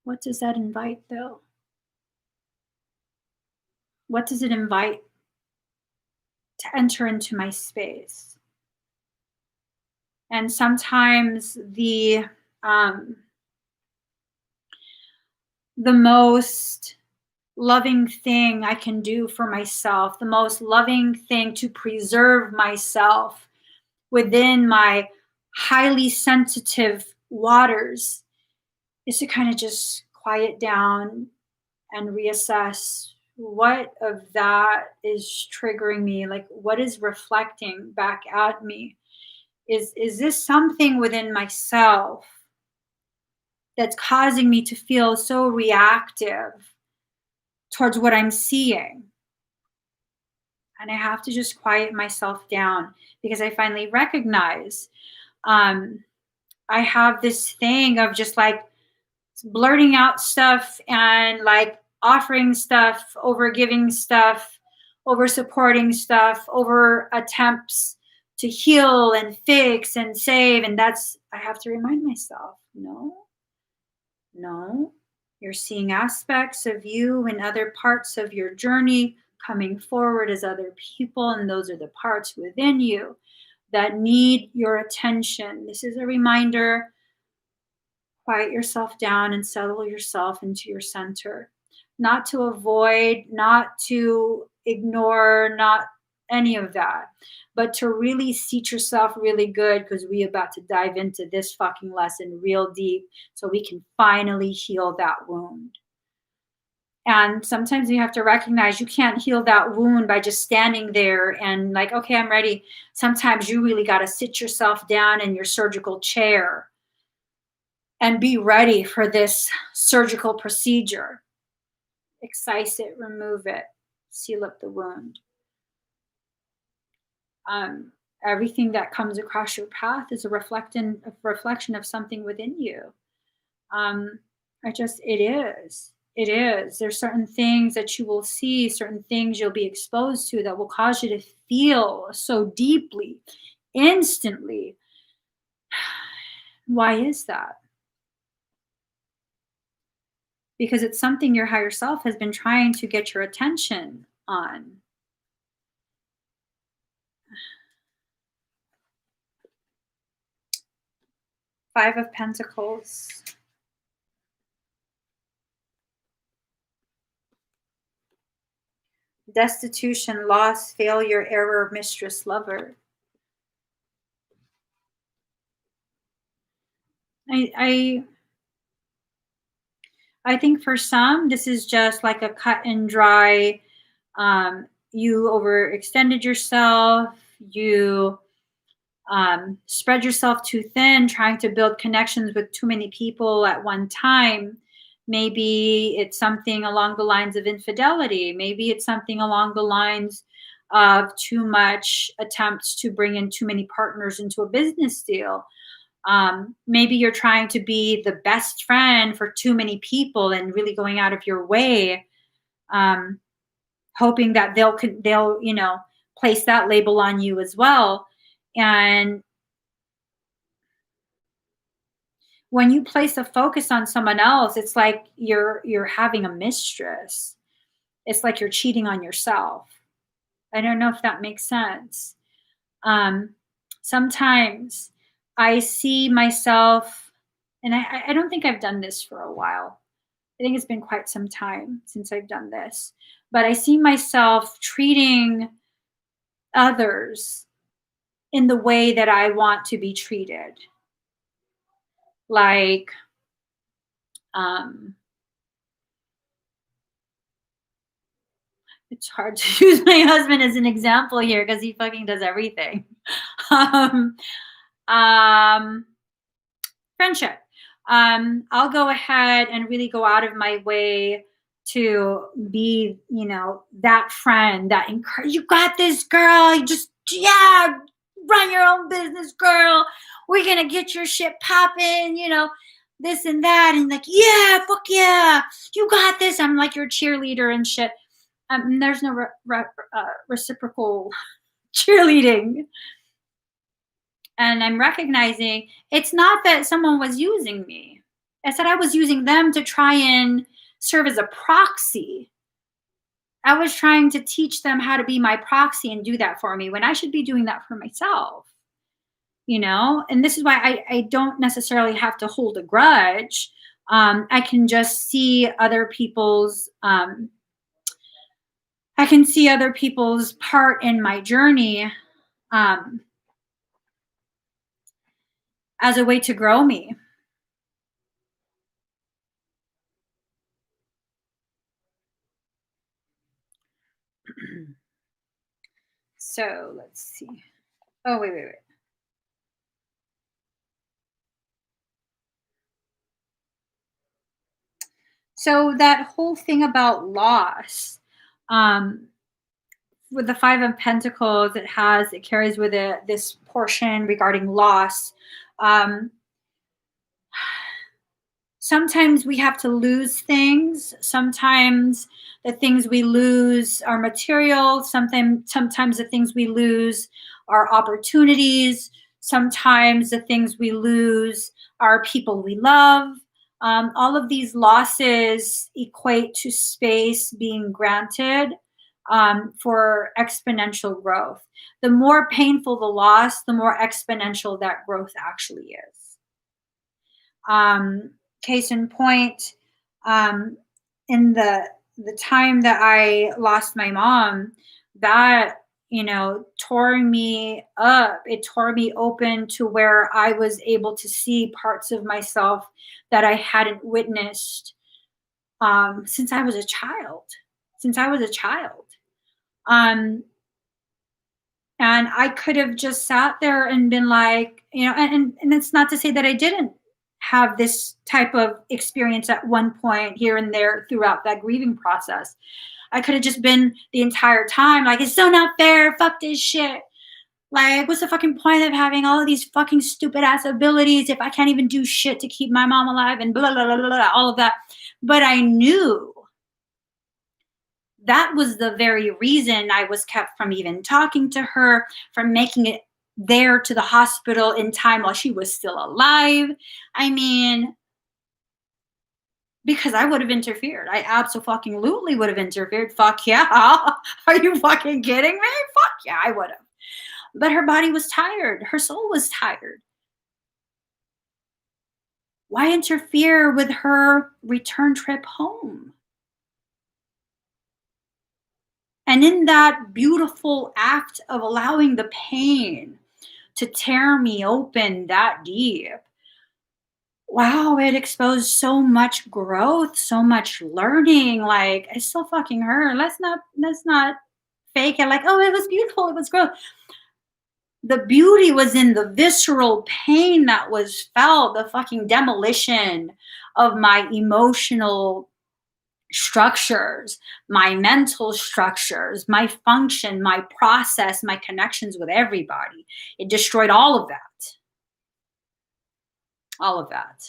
what does that invite though? What does it invite to enter into my space? And sometimes um, the most loving thing I can do for myself, the most loving thing to preserve myself within my highly sensitive waters is to kind of just quiet down and reassess what of that is triggering me, like what is reflecting back at me. Is this something within myself that's causing me to feel so reactive towards what I'm seeing? And I have to just quiet myself down because I finally recognize um, I have this thing of just like blurting out stuff and like offering stuff, over giving stuff, over supporting stuff, over attempts to heal and fix and save. And I have to remind myself, no, you're seeing aspects of you and other parts of your journey coming forward as other people. And those are the parts within you that need your attention. This is a reminder. Quiet yourself down and settle yourself into your center. Not to avoid, not to ignore, not any of that, but to really seat yourself really good because we about to dive into this fucking lesson real deep so we can finally heal that wound. And sometimes you have to recognize you can't heal that wound by just standing there and like, okay, I'm ready. Sometimes you really got to sit yourself down in your surgical chair and be ready for this surgical procedure. Excise it, remove it, seal up the wound. Everything that comes across your path is a reflection of something within you. It is. It is. There's certain things that you will see, certain things you'll be exposed to that will cause you to feel so deeply, instantly. Why is that? Because it's something your higher self has been trying to get your attention on. Five of Pentacles. Destitution, loss, failure, error, mistress, lover. I think for some, this is just like a cut and dry. You overextended yourself. You spread yourself too thin, trying to build connections with too many people at one time. Maybe it's something along the lines of infidelity. Maybe it's something along the lines of too much attempts to bring in too many partners into a business deal. Maybe you're trying to be the best friend for too many people and really going out of your way, hoping that they'll place that label on you as well. And when you place a focus on someone else, it's like you're having a mistress. It's like you're cheating on yourself. I don't know if that makes sense. Um, Sometimes I see myself, and I don't think I've done this for a while. I think it's been quite some time since I've done this, but I see myself treating others in the way that I want to be treated. Like, um, it's hard to use my husband as an example here because he fucking does everything. um, um, Friendship. I'll go ahead and really go out of my way to be, that friend that encourage you got this girl. You just run your own business, girl. We're gonna get your shit popping, this and that, and like, yeah, fuck yeah, you got this. I'm like your cheerleader and shit. There's no reciprocal cheerleading. And I'm recognizing it's not that someone was using me. It's that I was using them to try and serve as a proxy. I was trying to teach them how to be my proxy and do that for me when I should be doing that for myself. And this is why I don't necessarily have to hold a grudge. I can just see other people's part in my journey, um, as a way to grow me. So let's see. Oh, wait. So that whole thing about loss, um, with the Five of Pentacles, it carries with it this portion regarding loss. Um, Sometimes we have to lose things. Sometimes the things we lose are material. Sometimes the things we lose are opportunities. Sometimes the things we lose are people we love. All of these losses equate to space being granted, for exponential growth. The more painful the loss, the more exponential that growth actually is. Um, Case in point, in the time that I lost my mom, that tore me up. It tore me open to where I was able to see parts of myself that I hadn't witnessed, since I was a child. Since I was a child. Um, and I could have just sat there and been like, and it's not to say that I didn't have this type of experience at one point here and there throughout that grieving process. I could have just been the entire time like, it's so not fair, fuck this shit. Like, what's the fucking point of having all of these fucking stupid ass abilities if I can't even do shit to keep my mom alive and blah, blah, blah, blah, blah, all of that. But I knew that was the very reason I was kept from even talking to her, from making it there to the hospital in time while she was still alive. I mean, because I would have interfered. I absolutely would have interfered. Fuck yeah. Are you fucking kidding me? Fuck yeah, I would have. But her body was tired. Her soul was tired. Why interfere with her return trip home? And in that beautiful act of allowing the pain to tear me open that deep, wow, it exposed so much growth, so much learning. Like, it still fucking hurt. Let's not fake it like, oh, it was beautiful, it was growth. The beauty was in the visceral pain that was felt, the fucking demolition of my emotional structures, my mental structures, my function, my process, my connections with everybody. It destroyed all of that. All of that.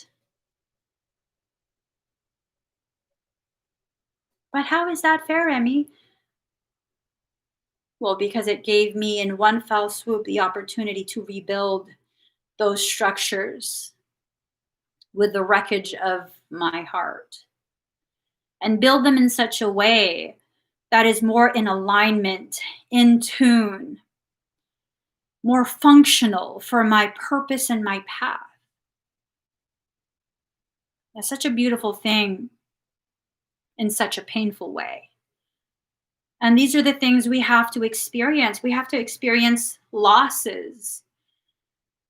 But how is that fair, Emmy? Well, because it gave me in one fell swoop the opportunity to rebuild those structures, with the wreckage of my heart, and build them in such a way that is more in alignment, in tune, more functional for my purpose and my path. That's such a beautiful thing in such a painful way. And these are the things we have to experience. We have to experience losses.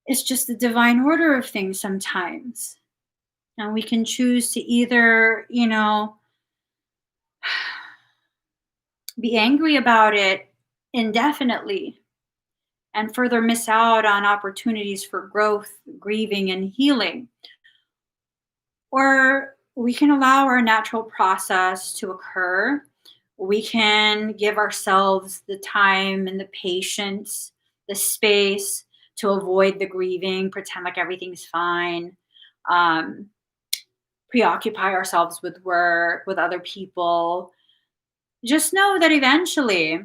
It's just the divine order of things sometimes. And we can choose to either, be angry about it indefinitely and further miss out on opportunities for growth, grieving, and healing. Or we can allow our natural process to occur. We can give ourselves the time and the patience, the space to avoid the grieving, pretend like everything's fine, preoccupy ourselves with work, with other people. Just know that eventually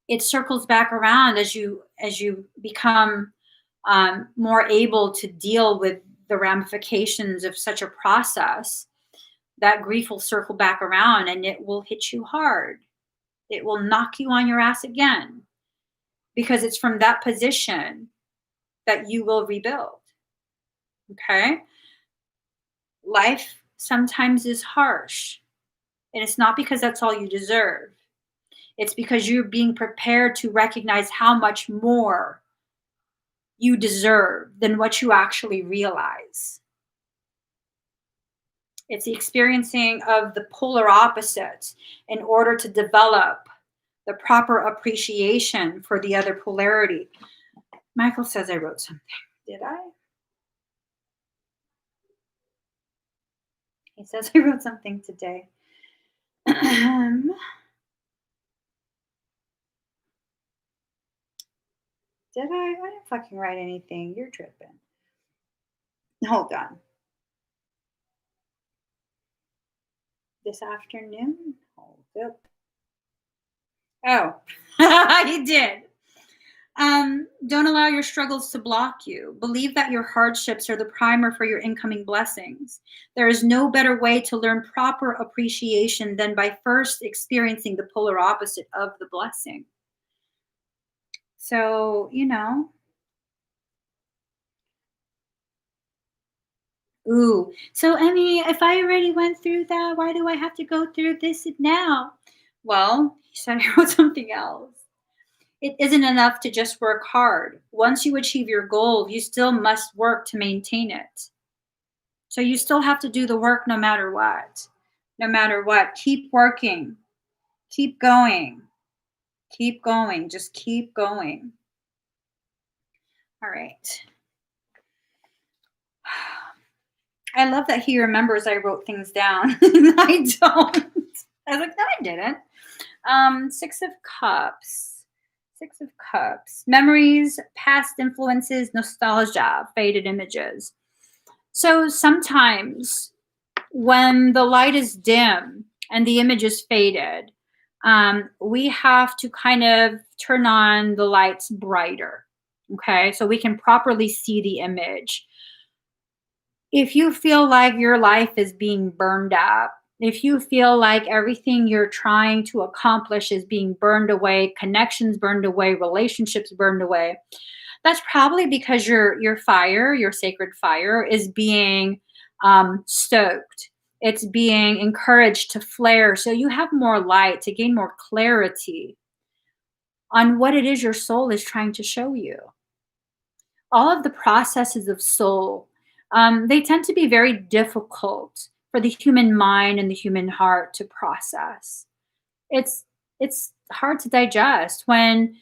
it circles back around as you become more able to deal with the ramifications of such a process. That grief will circle back around and it will hit you hard. It will knock you on your ass again, because it's from that position that you will rebuild. Okay? Life sometimes is harsh, and it's not because that's all you deserve. It's because you're being prepared to recognize how much more you deserve than what you actually realize. It's the experiencing of the polar opposites in order to develop the proper appreciation for the other polarity. Michael says I wrote something. Did I? He says I wrote something today. Did I? I didn't fucking write anything. You're tripping. Hold on. This afternoon? Hold up. Oh, he did. Don't allow your struggles to block you. Believe that your hardships are the primer for your incoming blessings. There is no better way to learn proper appreciation than by first experiencing the polar opposite of the blessing. So, Ooh. So, Emmie, if I already went through that, why do I have to go through this now? Well, he said I wrote something else. It isn't enough to just work hard. Once you achieve your goal, you still must work to maintain it. So you still have to do the work no matter what. No matter what. Keep working. Keep going. Keep going. Just keep going. All right. I love that he remembers I wrote things down. I don't. I was like, no, I didn't. Six of Cups. Six of Cups. Memories, past influences, nostalgia, faded images. So sometimes when the light is dim and the image is faded, we have to kind of turn on the lights brighter. Okay, so we can properly see the image. If you feel like your life is being burned up, if you feel like everything you're trying to accomplish is being burned away, connections burned away, relationships burned away, that's probably because your fire, your sacred fire, is being stoked. It's being encouraged to flare, so you have more light to gain more clarity on what it is your soul is trying to show you. All of the processes of soul, they tend to be very difficult for the human mind and the human heart to process. It's hard to digest when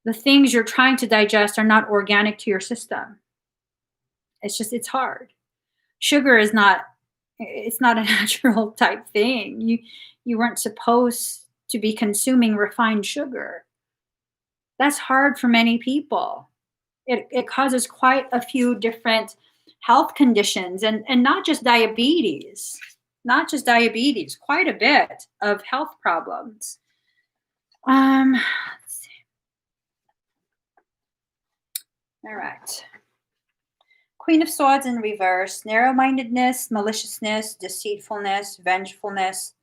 the things you're trying to digest are not organic to your system. It's hard. Sugar is not, it's not a natural type thing. You weren't supposed to be consuming refined sugar. That's hard for many people. It causes quite a few different health conditions, and not just diabetes, quite a bit of health problems. Let's see. All right. Queen of Swords in reverse, narrow-mindedness, maliciousness, deceitfulness, vengefulness,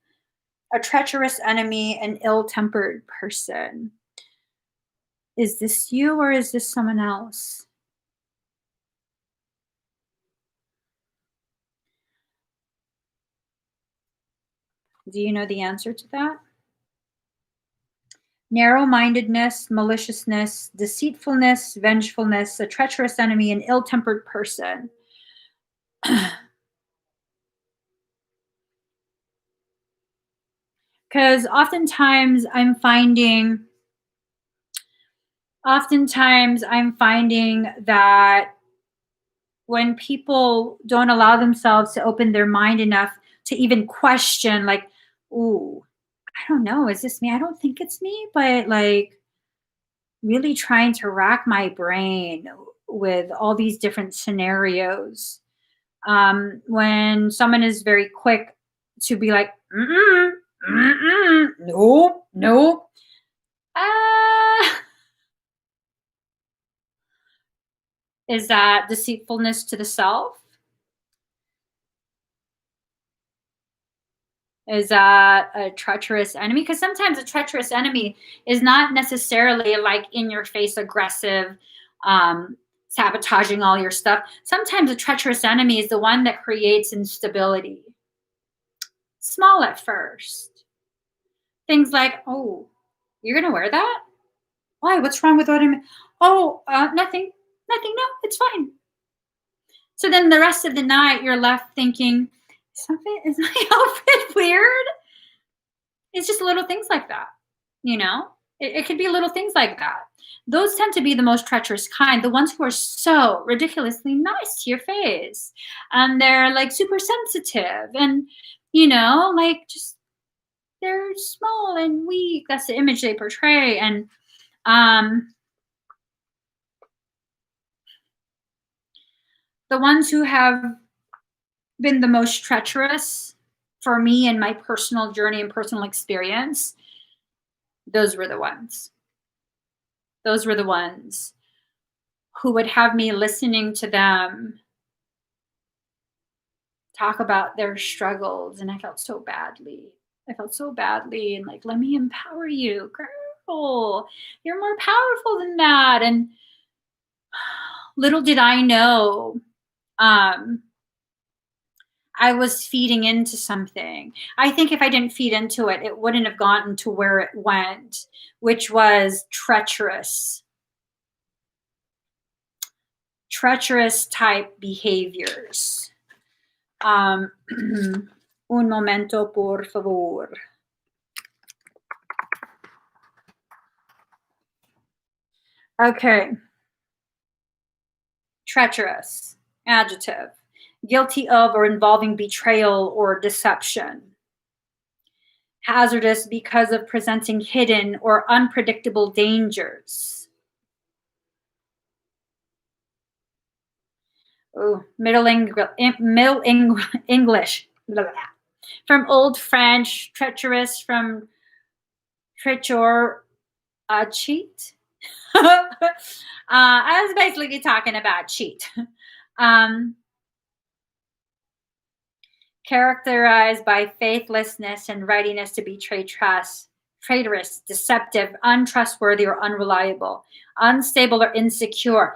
a treacherous enemy, an ill-tempered person. Is this you or is this someone else? Do you know the answer to that? Narrow-mindedness, maliciousness, deceitfulness, vengefulness, a treacherous enemy, an ill-tempered person. Because oftentimes I'm finding that when people don't allow themselves to open their mind enough to even question, like, ooh, I don't know, is this me? I don't think it's me, but like really trying to rack my brain with all these different scenarios. When someone is very quick to be like, no, no. Is that deceitfulness to the self? Is that a treacherous enemy? Because sometimes a treacherous enemy is not necessarily like in your face aggressive, sabotaging all your stuff. Sometimes a treacherous enemy is the one that creates instability. Small at first. Things like, oh, you're going to wear that? Why? What's wrong with what I'm... Oh, nothing. Nothing. No, it's fine. So then the rest of the night, you're left thinking, is my outfit weird? It's just little things like that, you know? It could be little things like that. Those tend to be the most treacherous kind, the ones who are so ridiculously nice to your face. And they're like super sensitive and, you know, like just they're small and weak. That's the image they portray. And the ones who have been the most treacherous for me in my personal journey and personal experience, those were the ones. Those were the ones who would have me listening to them talk about their struggles. And I felt so badly. And like, let me empower you, girl. You're more powerful than that. And little did I know, I was feeding into something. I think if I didn't feed into it, it wouldn't have gotten to where it went, which was treacherous type behaviors. Un momento, por favor. Okay. Treacherous, adjective. Guilty of or involving betrayal or deception. Hazardous because of presenting hidden or unpredictable dangers. Oh, Middle English. Blah, blah. From Old French, treacherous, from treacher, cheat. I was basically talking about cheat. Characterized by faithlessness and readiness to betray trust, traitorous, deceptive, untrustworthy or unreliable, unstable or insecure.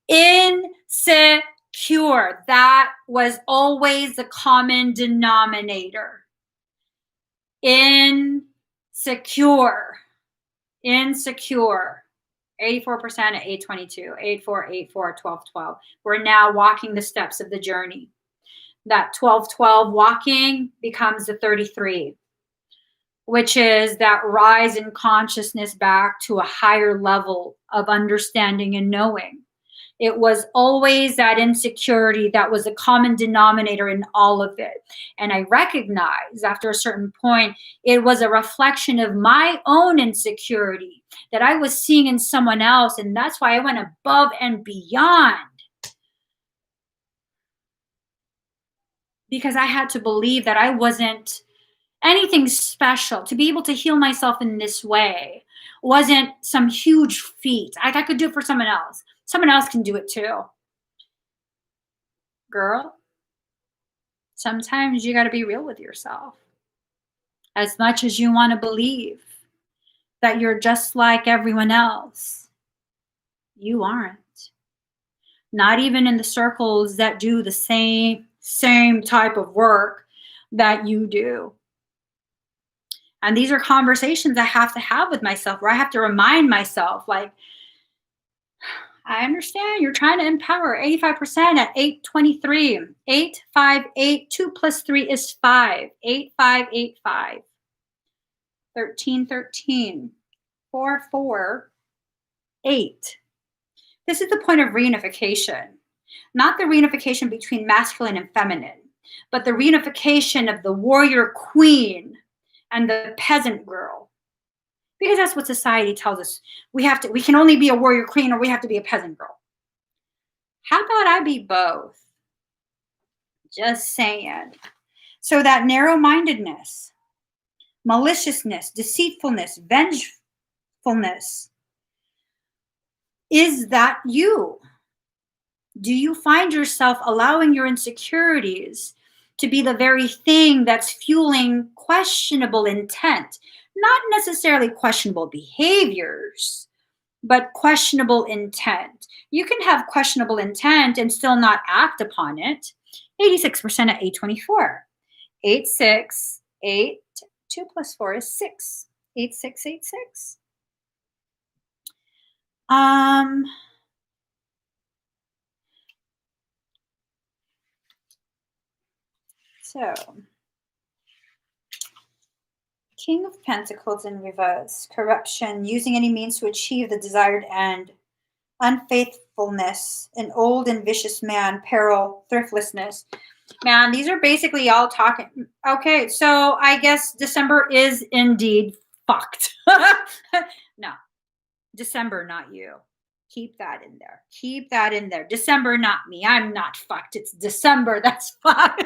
Insecure. That was always the common denominator. Insecure. 84% at 822, 84, 84, 12, 12. We're now walking the steps of the journey. That 12, 12 walking becomes the 33, which is that rise in consciousness back to a higher level of understanding and knowing. It was always that insecurity that was a common denominator in all of it. And I recognized after a certain point, it was a reflection of my own insecurity that I was seeing in someone else. And that's why I went above and beyond. Because I had to believe that I wasn't anything special. To be able to heal myself in this way wasn't some huge feat. I could do it for someone else. Someone else can do it too. girl, sometimes you got to be real with yourself. As much as you want to believe that you're just like everyone else, you aren't. Not even in the circles that do the same type of work that you do. And these are conversations I have to have with myself, where I have to remind myself, like, I understand you're trying to empower 85% at 823. 858, 2 plus 3 is 5. 8585. 1313. 448. This is the point of reunification. Not the reunification between masculine and feminine, but the reunification of the warrior queen and the peasant girl. Because that's what society tells us. We can only be a warrior queen, or we have to be a peasant girl. How about I be both? Just saying. So that narrow-mindedness, maliciousness, deceitfulness, vengefulness, is that you? Do you find yourself allowing your insecurities to be the very thing that's fueling questionable intent? Not necessarily questionable behaviors, but questionable intent. You can have questionable intent and still not act upon it. 86% at 824. 868. 2 plus 4 is 6. 8686. So, King of Pentacles in reverse, corruption, using any means to achieve the desired end, unfaithfulness, an old and vicious man, peril, thriftlessness. Man, these are basically all talking. Okay, so I guess December is indeed fucked. No, December, not you. Keep that in there. Keep that in there. December, not me. I'm not fucked. It's December that's fucked.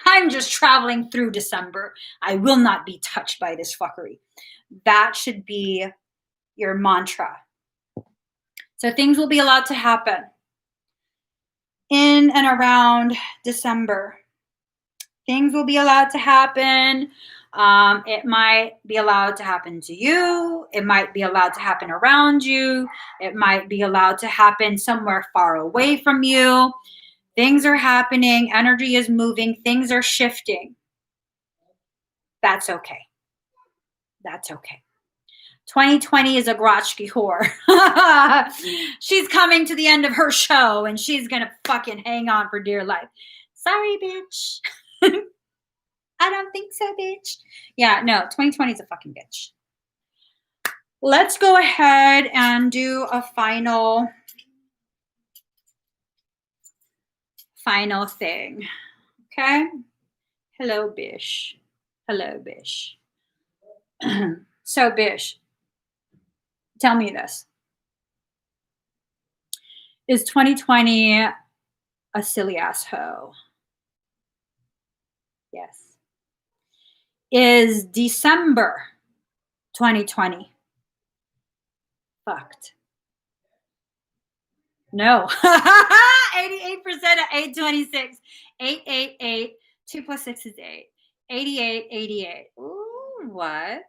I'm just traveling through December. I will not be touched by this fuckery. That should be your mantra. So things will be allowed to happen in and around December. Things will be allowed to happen. It might be allowed to happen to you. It might be allowed to happen around you. It might be allowed to happen somewhere far away from you. Things are happening. Energy is moving. Things are shifting. That's okay. That's okay. 2020 is a Grotchki whore. She's coming to the end of her show, and she's going to fucking hang on for dear life. Sorry, bitch. I don't think so, bitch. Yeah, no, 2020 is a fucking bitch. Let's go ahead and do a final thing. Okay? Hello, Bish. Hello, Bish. So, Bish, tell me this. Is 2020 a silly ass hoe? Yes. Is December 2020 fucked? No. 88% at 826. 888. 2 plus 6 is 8. 88, 88. Ooh, what?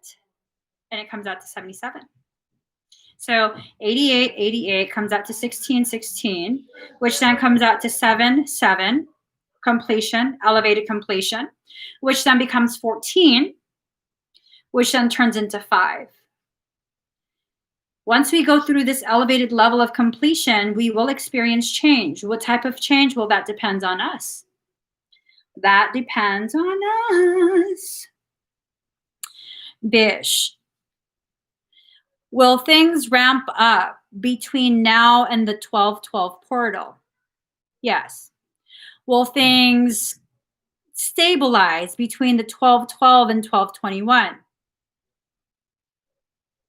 And it comes out to 77. So 88, 88 comes out to 16, 16, which then comes out to 7, 7, completion, elevated completion, which then becomes 14, which then turns into 5. Once we go through this elevated level of completion, we will experience change. What type of change? Well, that depends on us. That depends on us. Bish. Will things ramp up between now and the 12-12 portal? Yes. Will things stabilize between the 12-12 and 12-21?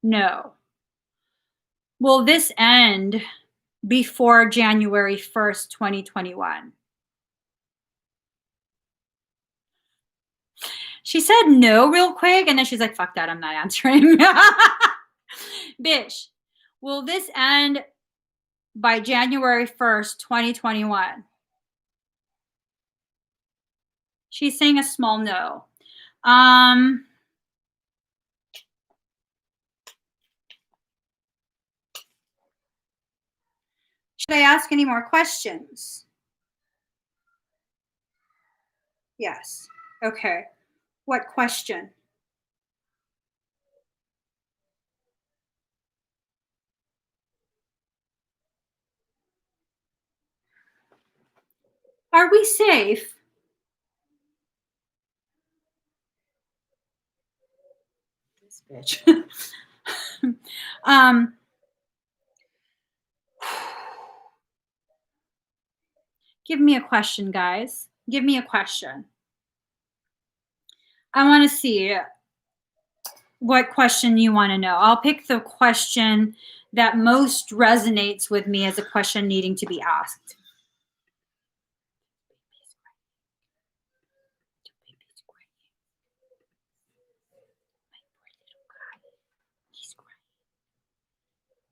No. Will this end before January 1st, 2021? She said no real quick, and then she's like, fuck that, I'm not answering. Bish, will this end by January 1st, 2021? She's saying a small no. Should I ask any more questions? Yes. Okay. What question? Are we safe? This bitch. Give me a question, guys. Give me a question. I want to see what question you want to know. I'll pick the question that most resonates with me as a question needing to be asked.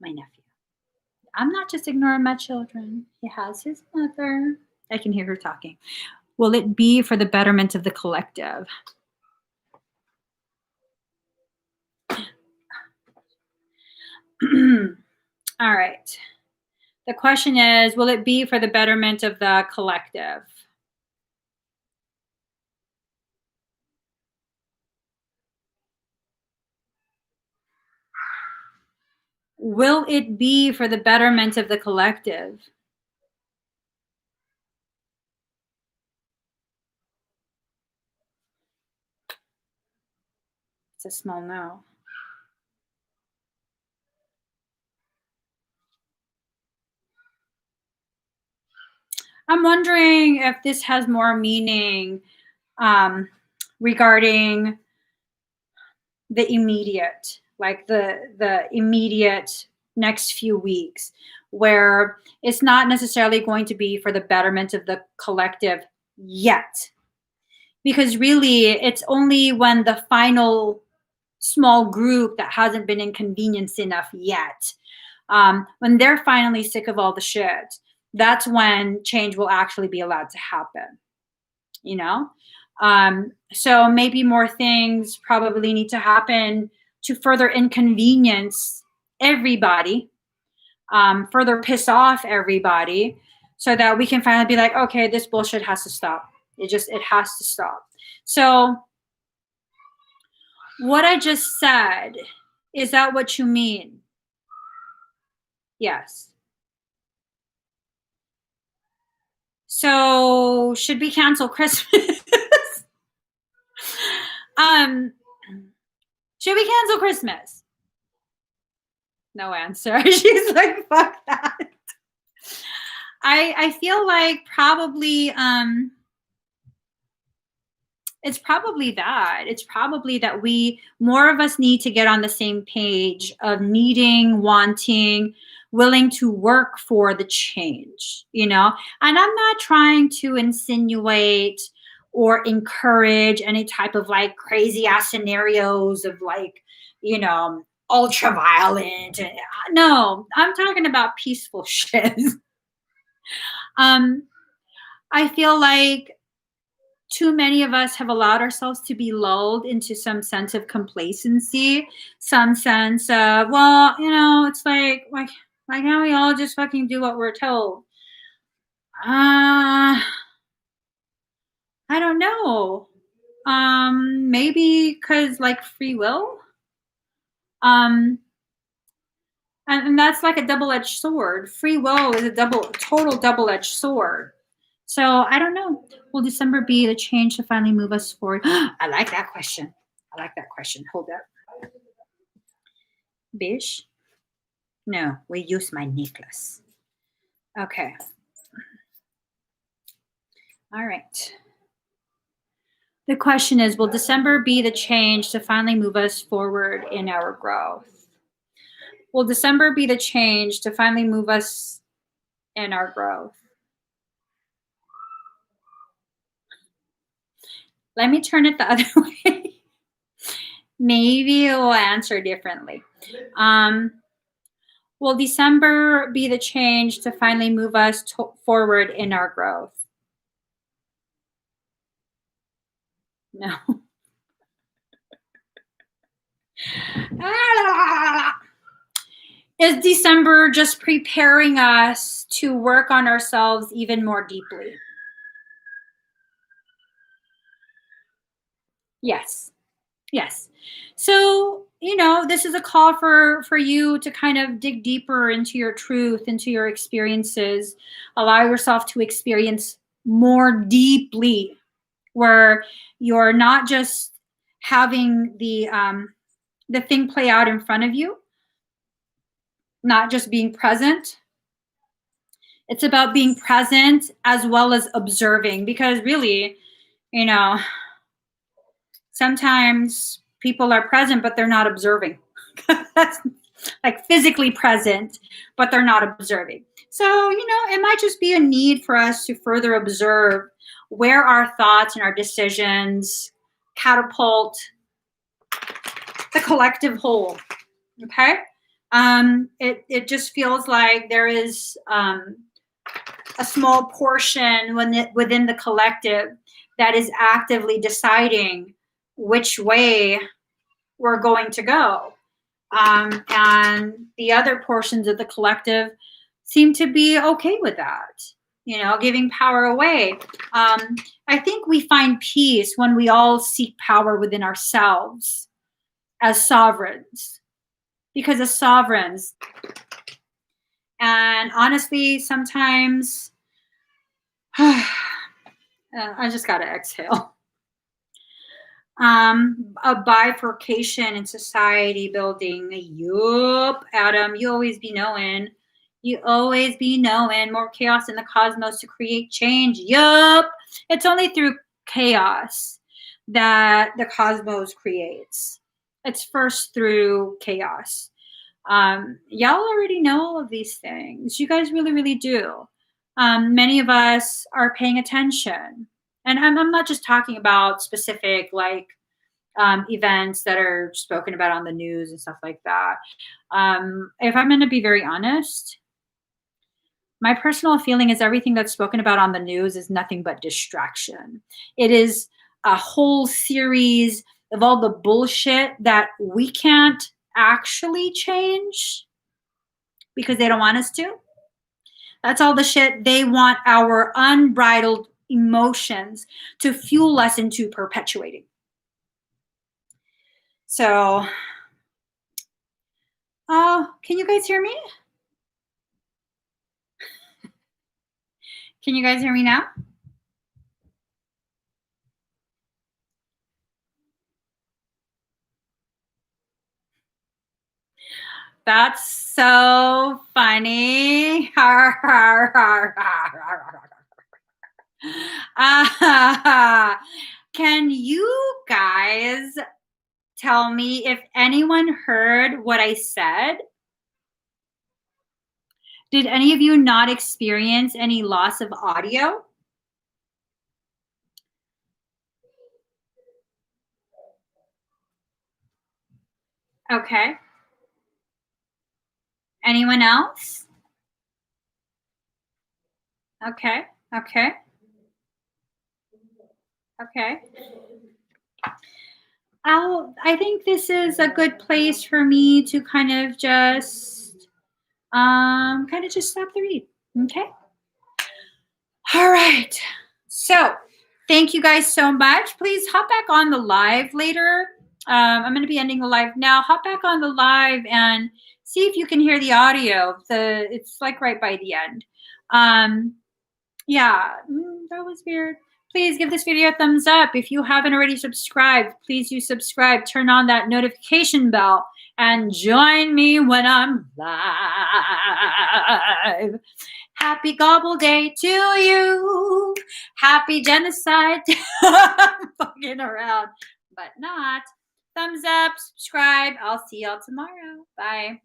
My nephew. I'm not just ignoring my children. He has his mother. I can hear her talking. Will it be for the betterment of the collective? All right. The question is, will it be for the betterment of the collective? Will it be for the betterment of the collective? It's a small no. I'm wondering if this has more meaning regarding the immediate, like the immediate next few weeks, where it's not necessarily going to be for the betterment of the collective yet. Because really, it's only when the final small group that hasn't been inconvenienced enough yet, when they're finally sick of all the shit, that's when change will actually be allowed to happen, you know? So maybe more things probably need to happen to further inconvenience everybody, further piss off everybody, so that we can finally be like, okay, this bullshit has to stop. It has to stop. So what I just said, is that what you mean? Yes. So should we cancel Christmas? Should we cancel Christmas? No answer. She's like, fuck that. I feel like probably it's probably that. It's probably that more of us need to get on the same page of needing, wanting, willing to work for the change, you know? And I'm not trying to insinuate or encourage any type of like crazy ass scenarios of like, you know, ultra violent. No, I'm talking about peaceful shit. I feel like too many of us have allowed ourselves to be lulled into some sense of complacency, some sense of, well, you know, it's like, why can't we all just fucking do what we're told? I don't know. Maybe because like free will. And that's like a double-edged sword. Free will is a total double-edged sword. So I don't know. Will December be the change to finally move us forward? I like that question. Hold up. Bish? No, we use my necklace. Okay. All right. The question is, will December be the change to finally move us forward in our growth? Will December be the change to finally move us in our growth? Let me turn it the other way. Maybe it will answer differently. Will December be the change to finally move us forward in our growth? No. Is December just preparing us to work on ourselves even more deeply? Yes. Yes. So, this is a call for you to kind of dig deeper into your truth, into your experiences, allow yourself to experience more deeply, where you're not just having the thing play out in front of you, not just being present. It's about being present as well as observing, because really, you know, sometimes people are present, but they're not observing. That's like physically present, but they're not observing. So, it might just be a need for us to further observe where our thoughts and our decisions catapult the collective whole. Okay. It just feels like there is a small portion within the collective that is actively deciding which way we're going to go. And the other portions of the collective seem to be okay with that, giving power away. I think we find peace when we all seek power within ourselves as sovereigns, because as sovereigns, and honestly, sometimes I just got to exhale. A bifurcation in society building. Yup, Adam, you always be knowing. You always be knowing more chaos in the cosmos to create change. Yup. It's only through chaos that the cosmos creates. It's first through chaos. Y'all already know all of these things. You guys really, really do. Many of us are paying attention. And I'm not just talking about specific events that are spoken about on the news and stuff like that. If I'm going to be very honest, my personal feeling is everything that's spoken about on the news is nothing but distraction. It is a whole series of all the bullshit that we can't actually change because they don't want us to. That's all the shit they want our unbridled emotions to fuel us into perpetuating. So, can you guys hear me? Can you guys hear me now? That's so funny. Can you guys tell me if anyone heard what I said? Did any of you not experience any loss of audio? Okay. Anyone else? Okay. Okay. Okay. I think this is a good place for me to kind of just stop the read. Okay. All right. So thank you guys so much. Please hop back on the live later. I'm going to be ending the live now. Hop back on the live and see if you can hear the audio. It's like right by the end. Yeah, that was weird. Please give this video a thumbs up. If you haven't already subscribed, please do subscribe. Turn on that notification bell and join me when I'm live. Happy Gobble Day to you. Happy genocide. I'm fucking around, but not. Thumbs up, subscribe. I'll see y'all tomorrow. Bye.